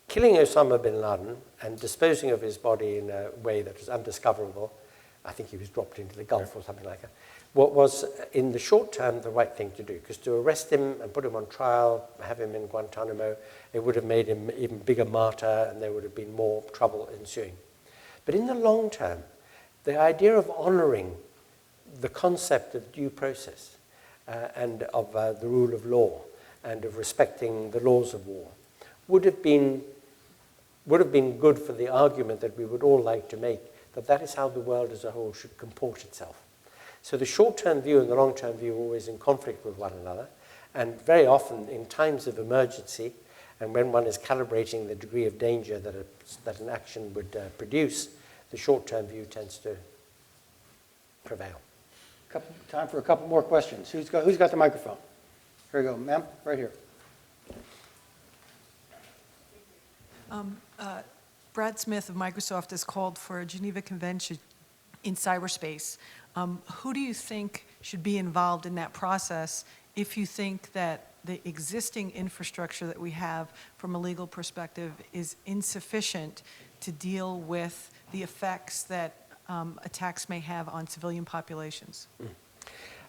killing Osama bin Laden and disposing of his body in a way that was undiscoverable, I think he was dropped into the Gulf or something like that, what was in the short term the right thing to do, because to arrest him and put him on trial, have him in Guantanamo, it would have made him an even bigger martyr and there would have been more trouble ensuing. But in the long term, the idea of honoring the concept of due process and of the rule of law and of respecting the laws of war would have been good for the argument that we would all like to make, that is how the world as a whole should comport itself. So the short-term view and the long-term view are always in conflict with one another, and very often in times of emergency, And when one is calibrating the degree of danger that an action would produce, the short-term view tends to prevail. Time for a couple more questions. Who's got the microphone? Here we go, ma'am, right here. Brad Smith of Microsoft has called for a Geneva Convention in cyberspace. Who do you think should be involved in that process if you think that the existing infrastructure that we have from a legal perspective is insufficient to deal with the effects that attacks may have on civilian populations?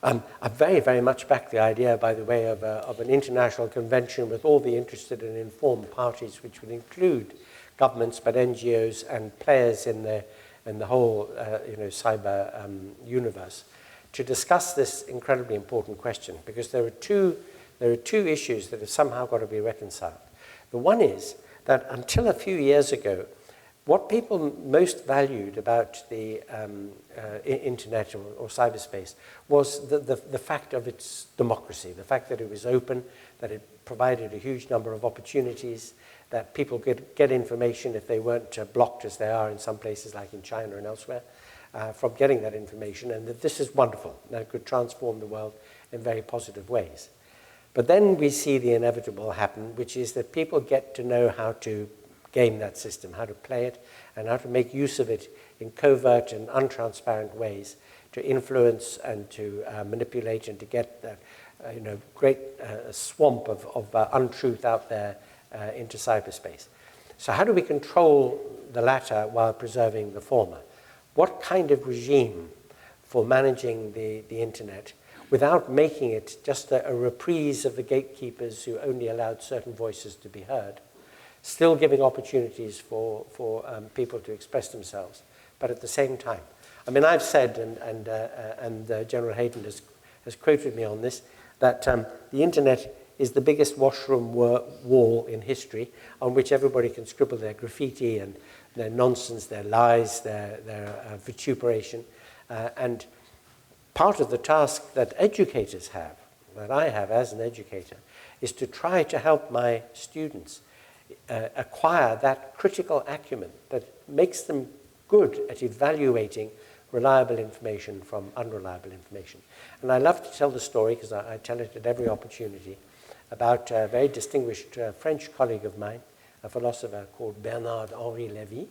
I very, very much back the idea, by the way, of an international convention with all the interested and informed parties, which would include governments, but NGOs and players in the whole cyber universe, to discuss this incredibly important question, because there are two issues that have somehow got to be reconciled. The one is that until a few years ago, what people most valued about the internet or cyberspace was the fact of its democracy, the fact that it was open, that it provided a huge number of opportunities, that people could get information if they weren't blocked as they are in some places like in China and elsewhere, from getting that information, and that this is wonderful, that it could transform the world in very positive ways. But then we see the inevitable happen, which is that people get to know how to game that system, how to play it, and how to make use of it in covert and untransparent ways to influence and to manipulate and to get that great swamp of untruth out there into cyberspace. So how do we control the latter while preserving the former? What kind of regime for managing the internet without making it just a reprise of the gatekeepers who only allowed certain voices to be heard, still giving opportunities for people to express themselves, but at the same time? I mean, I've said, and General Hayden has quoted me on this, that the internet is the biggest washroom wall in history on which everybody can scribble their graffiti and their nonsense, their lies, their vituperation. And part of the task that educators have, that I have as an educator, is to try to help my students acquire that critical acumen that makes them good at evaluating reliable information from unreliable information. And I love to tell the story, because I tell it at every opportunity, about a very distinguished French colleague of mine, a philosopher called Bernard-Henri Lévy.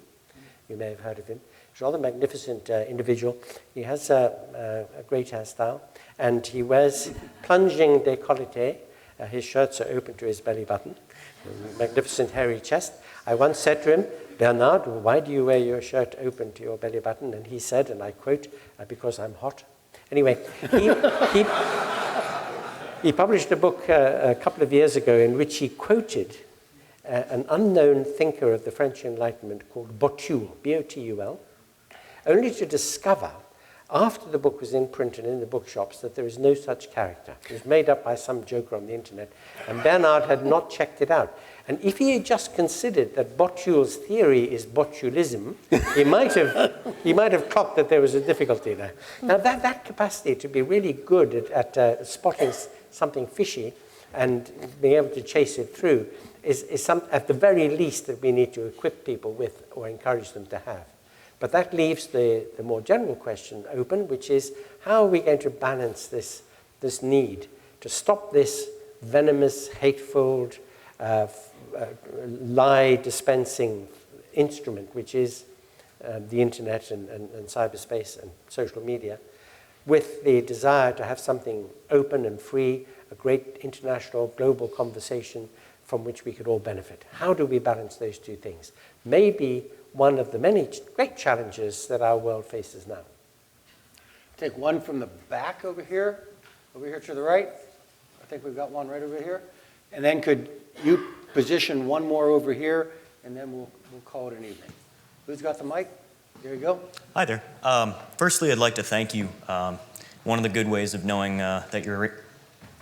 You may have heard of him. He's a rather magnificent individual. He has a great hairstyle, and he wears plunging décolleté. His shirts are open to his belly button. Magnificent hairy chest. I once said to him, "Bernard, why do you wear your shirt open to your belly button?" And he said, and I quote, "Because I'm hot." Anyway, he published a book a couple of years ago in which he quoted an unknown thinker of the French Enlightenment called Botul, B-O-T-U-L, only to discover, after the book was in print and in the bookshops, that there is no such character. It was made up by some joker on the internet, and Bernard had not checked it out. And if he had just considered that Botul's theory is botulism, he might have clocked that there was a difficulty there. Now, that capacity to be really good at spotting something fishy and being able to chase it through is some, at the very least, that we need to equip people with or encourage them to have. But that leaves the more general question open, which is, how are we going to balance this need to stop this venomous, hateful, lie-dispensing instrument, which is the internet and cyberspace and social media, with the desire to have something open and free, a great international global conversation from which we could all benefit? How do we balance those two things? Maybe one of the many great challenges that our world faces now. Take one from the back over here to the right. I think we've got one right over here. And then could you position one more over here, and then we'll call it an evening. Who's got the mic? There you go. Hi there. Firstly, I'd like to thank you. One of the good ways of knowing that you're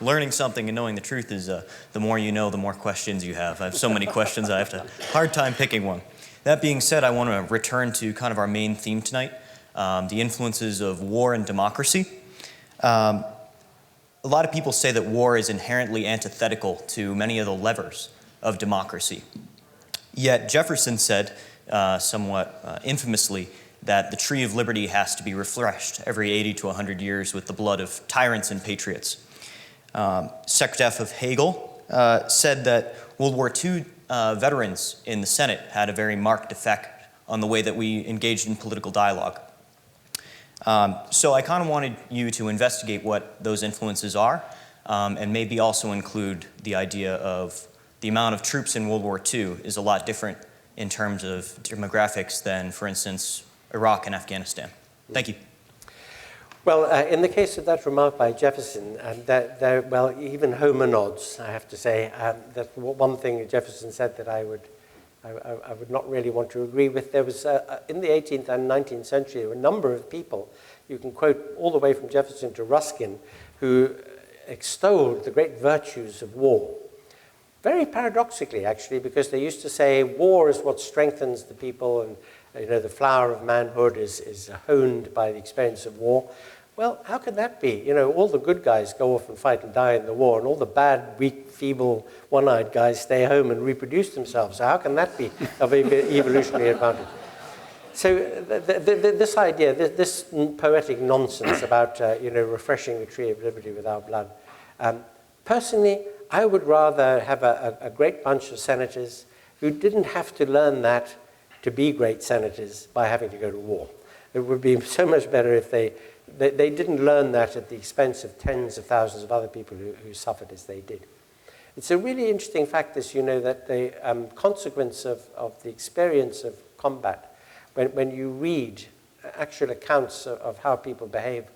learning something and knowing the truth is the more you know, the more questions you have. I have so many questions, I have a hard time picking one. That being said, I want to return to kind of our main theme tonight, the influences of war and democracy. A lot of people say that war is inherently antithetical to many of the levers of democracy. Yet Jefferson said, somewhat infamously, that the tree of liberty has to be refreshed every 80 to 100 years with the blood of tyrants and patriots. Secdef of Hegel said that World War II veterans in the Senate had a very marked effect on the way that we engaged in political dialogue. So I kind of wanted you to investigate what those influences are, and maybe also include the idea of the amount of troops in World War II is a lot different in terms of demographics than, for instance, Iraq and Afghanistan. Thank you. Well, in the case of that remark by Jefferson, well, even Homer nods, I have to say. That one thing Jefferson said that I would not really want to agree with. There was, in the 18th and 19th century, a number of people, you can quote all the way from Jefferson to Ruskin, who extolled the great virtues of war. Very paradoxically, actually, because they used to say war is what strengthens the people, and the flower of manhood is honed by the experience of war. Well, how can that be? All the good guys go off and fight and die in the war, and all the bad, weak, feeble, one-eyed guys stay home and reproduce themselves. So how can that be of evolutionary advantage? So this idea, this poetic nonsense about refreshing the tree of liberty with our blood, personally, I would rather have a great bunch of senators who didn't have to learn that to be great senators by having to go to war. It would be so much better if they didn't learn that at the expense of tens of thousands of other people who suffered as they did. It's a really interesting fact, that the consequence of the experience of combat, when you read actual accounts of how people behave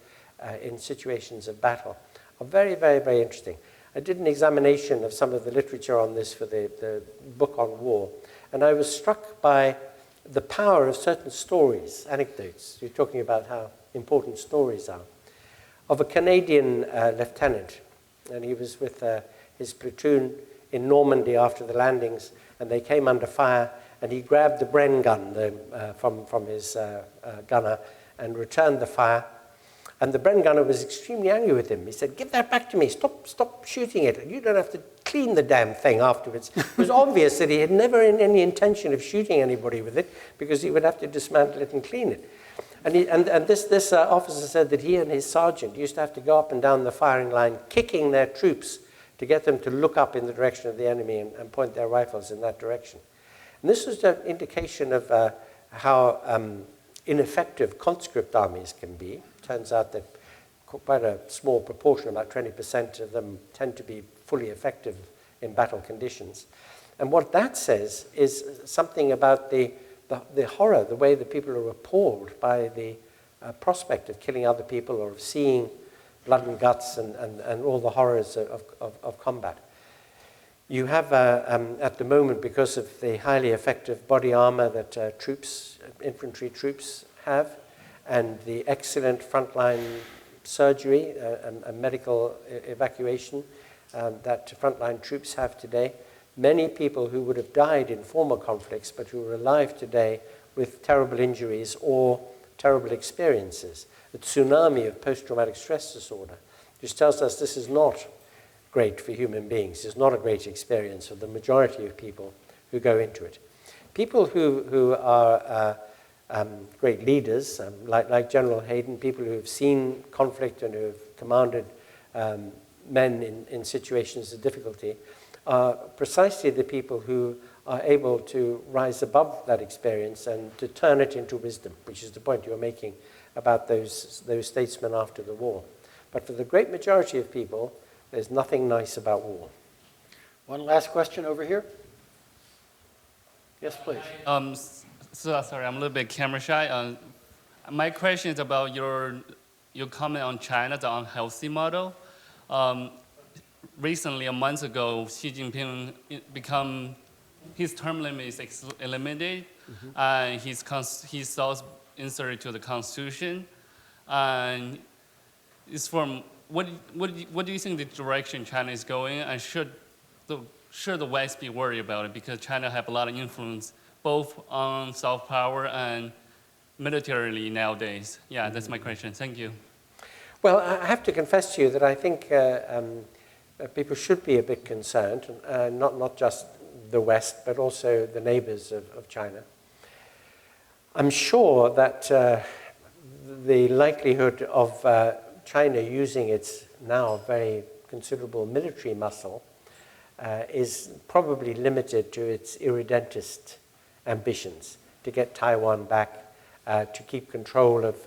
in situations of battle, are very, very, very interesting. I did an examination of some of the literature on this for the book on war, and I was struck by the power of certain stories, anecdotes. You're talking about how important stories are. Of a Canadian lieutenant, and he was with his platoon in Normandy after the landings, and they came under fire, and he grabbed the Bren gun from his gunner and returned the fire. And the Bren gunner was extremely angry with him. He said, "Give that back to me. Stop shooting it. You don't have to clean the damn thing afterwards." It was obvious that he had never any intention of shooting anybody with it, because he would have to dismantle it and clean it. And this officer said that he and his sergeant used to have to go up and down the firing line, kicking their troops to get them to look up in the direction of the enemy and point their rifles in that direction. And this was an indication of how ineffective conscript armies can be. Turns out that quite a small proportion, about 20% of them, tend to be fully effective in battle conditions. And what that says is something about the horror, the way that people are appalled by the prospect of killing other people or of seeing blood and guts and all the horrors of combat. You have, at the moment, because of the highly effective body armor that infantry troops have, and the excellent frontline surgery and medical evacuation that frontline troops have today, many people who would have died in former conflicts but who are alive today with terrible injuries or terrible experiences, a tsunami of post-traumatic stress disorder, which tells us this is not great for human beings. It's not a great experience for the majority of people who go into it. People who are great leaders, like General Hayden, people who have seen conflict and who have commanded men in situations of difficulty, are precisely the people who are able to rise above that experience and to turn it into wisdom, which is the point you're making about those statesmen after the war. But for the great majority of people, there's nothing nice about war. One last question over here. Yes, please. So sorry, I'm a little bit camera shy. My question is about your comment on China, the unhealthy model. Recently, a month ago, Xi Jinping his term limit is eliminated, and his thoughts inserted to the Constitution. And it's from what do you think the direction China is going, and should the West be worried about it, because China have a lot of influence both on soft power and militarily nowadays? Yeah, that's my question. Thank you. Well, I have to confess to you that I think people should be a bit concerned, not just the West, but also the neighbors of China. I'm sure that the likelihood of China using its now very considerable military muscle is probably limited to its irredentist ambitions to get Taiwan back, to keep control of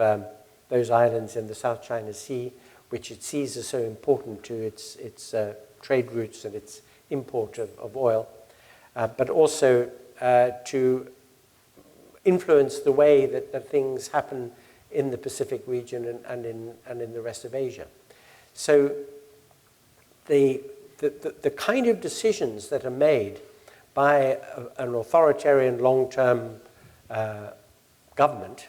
those islands in the South China Sea, which it sees as so important to its trade routes and its import of oil, but also to influence the way that things happen in the Pacific region and in the rest of Asia. So the kind of decisions that are made by an authoritarian long-term government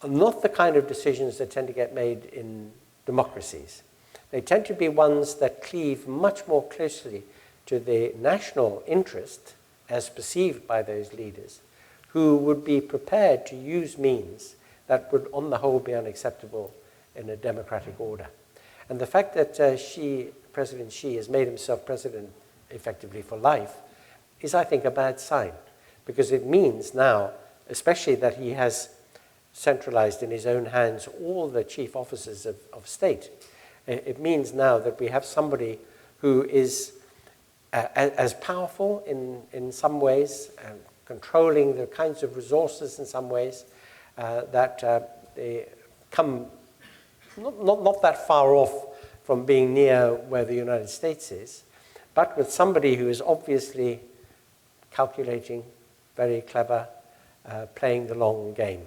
are not the kind of decisions that tend to get made in democracies. They tend to be ones that cleave much more closely to the national interest as perceived by those leaders, who would be prepared to use means that would, on the whole, be unacceptable in a democratic order. And the fact that President Xi has made himself president effectively for life is, I think, a bad sign, because it means now, especially that he has centralized in his own hands all the chief officers of state. It means now that we have somebody who is as powerful in some ways, controlling the kinds of resources in some ways, that they come not that far off from being near where the United States is, but with somebody who is obviously calculating, very clever, playing the long game.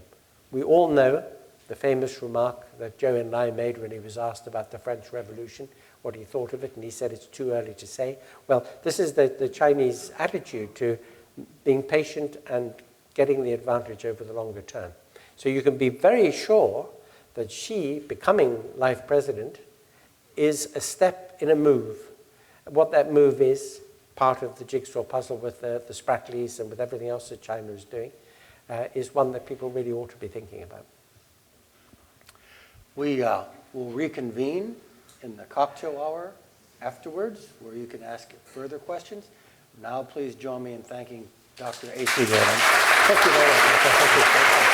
We all know the famous remark that Zhou Enlai made when he was asked about the French Revolution, what he thought of it, and he said it's too early to say. Well, this is the Chinese attitude to being patient and getting the advantage over the longer term. So you can be very sure that Xi becoming life president is a step in a move. What that move is, part of the jigsaw puzzle with the Sprattleys and with everything else that China is doing, is one that people really ought to be thinking about. We will reconvene in the cocktail hour afterwards, where you can ask further questions. Now please join me in thanking Dr. A.C. Grayling. Thank you very much.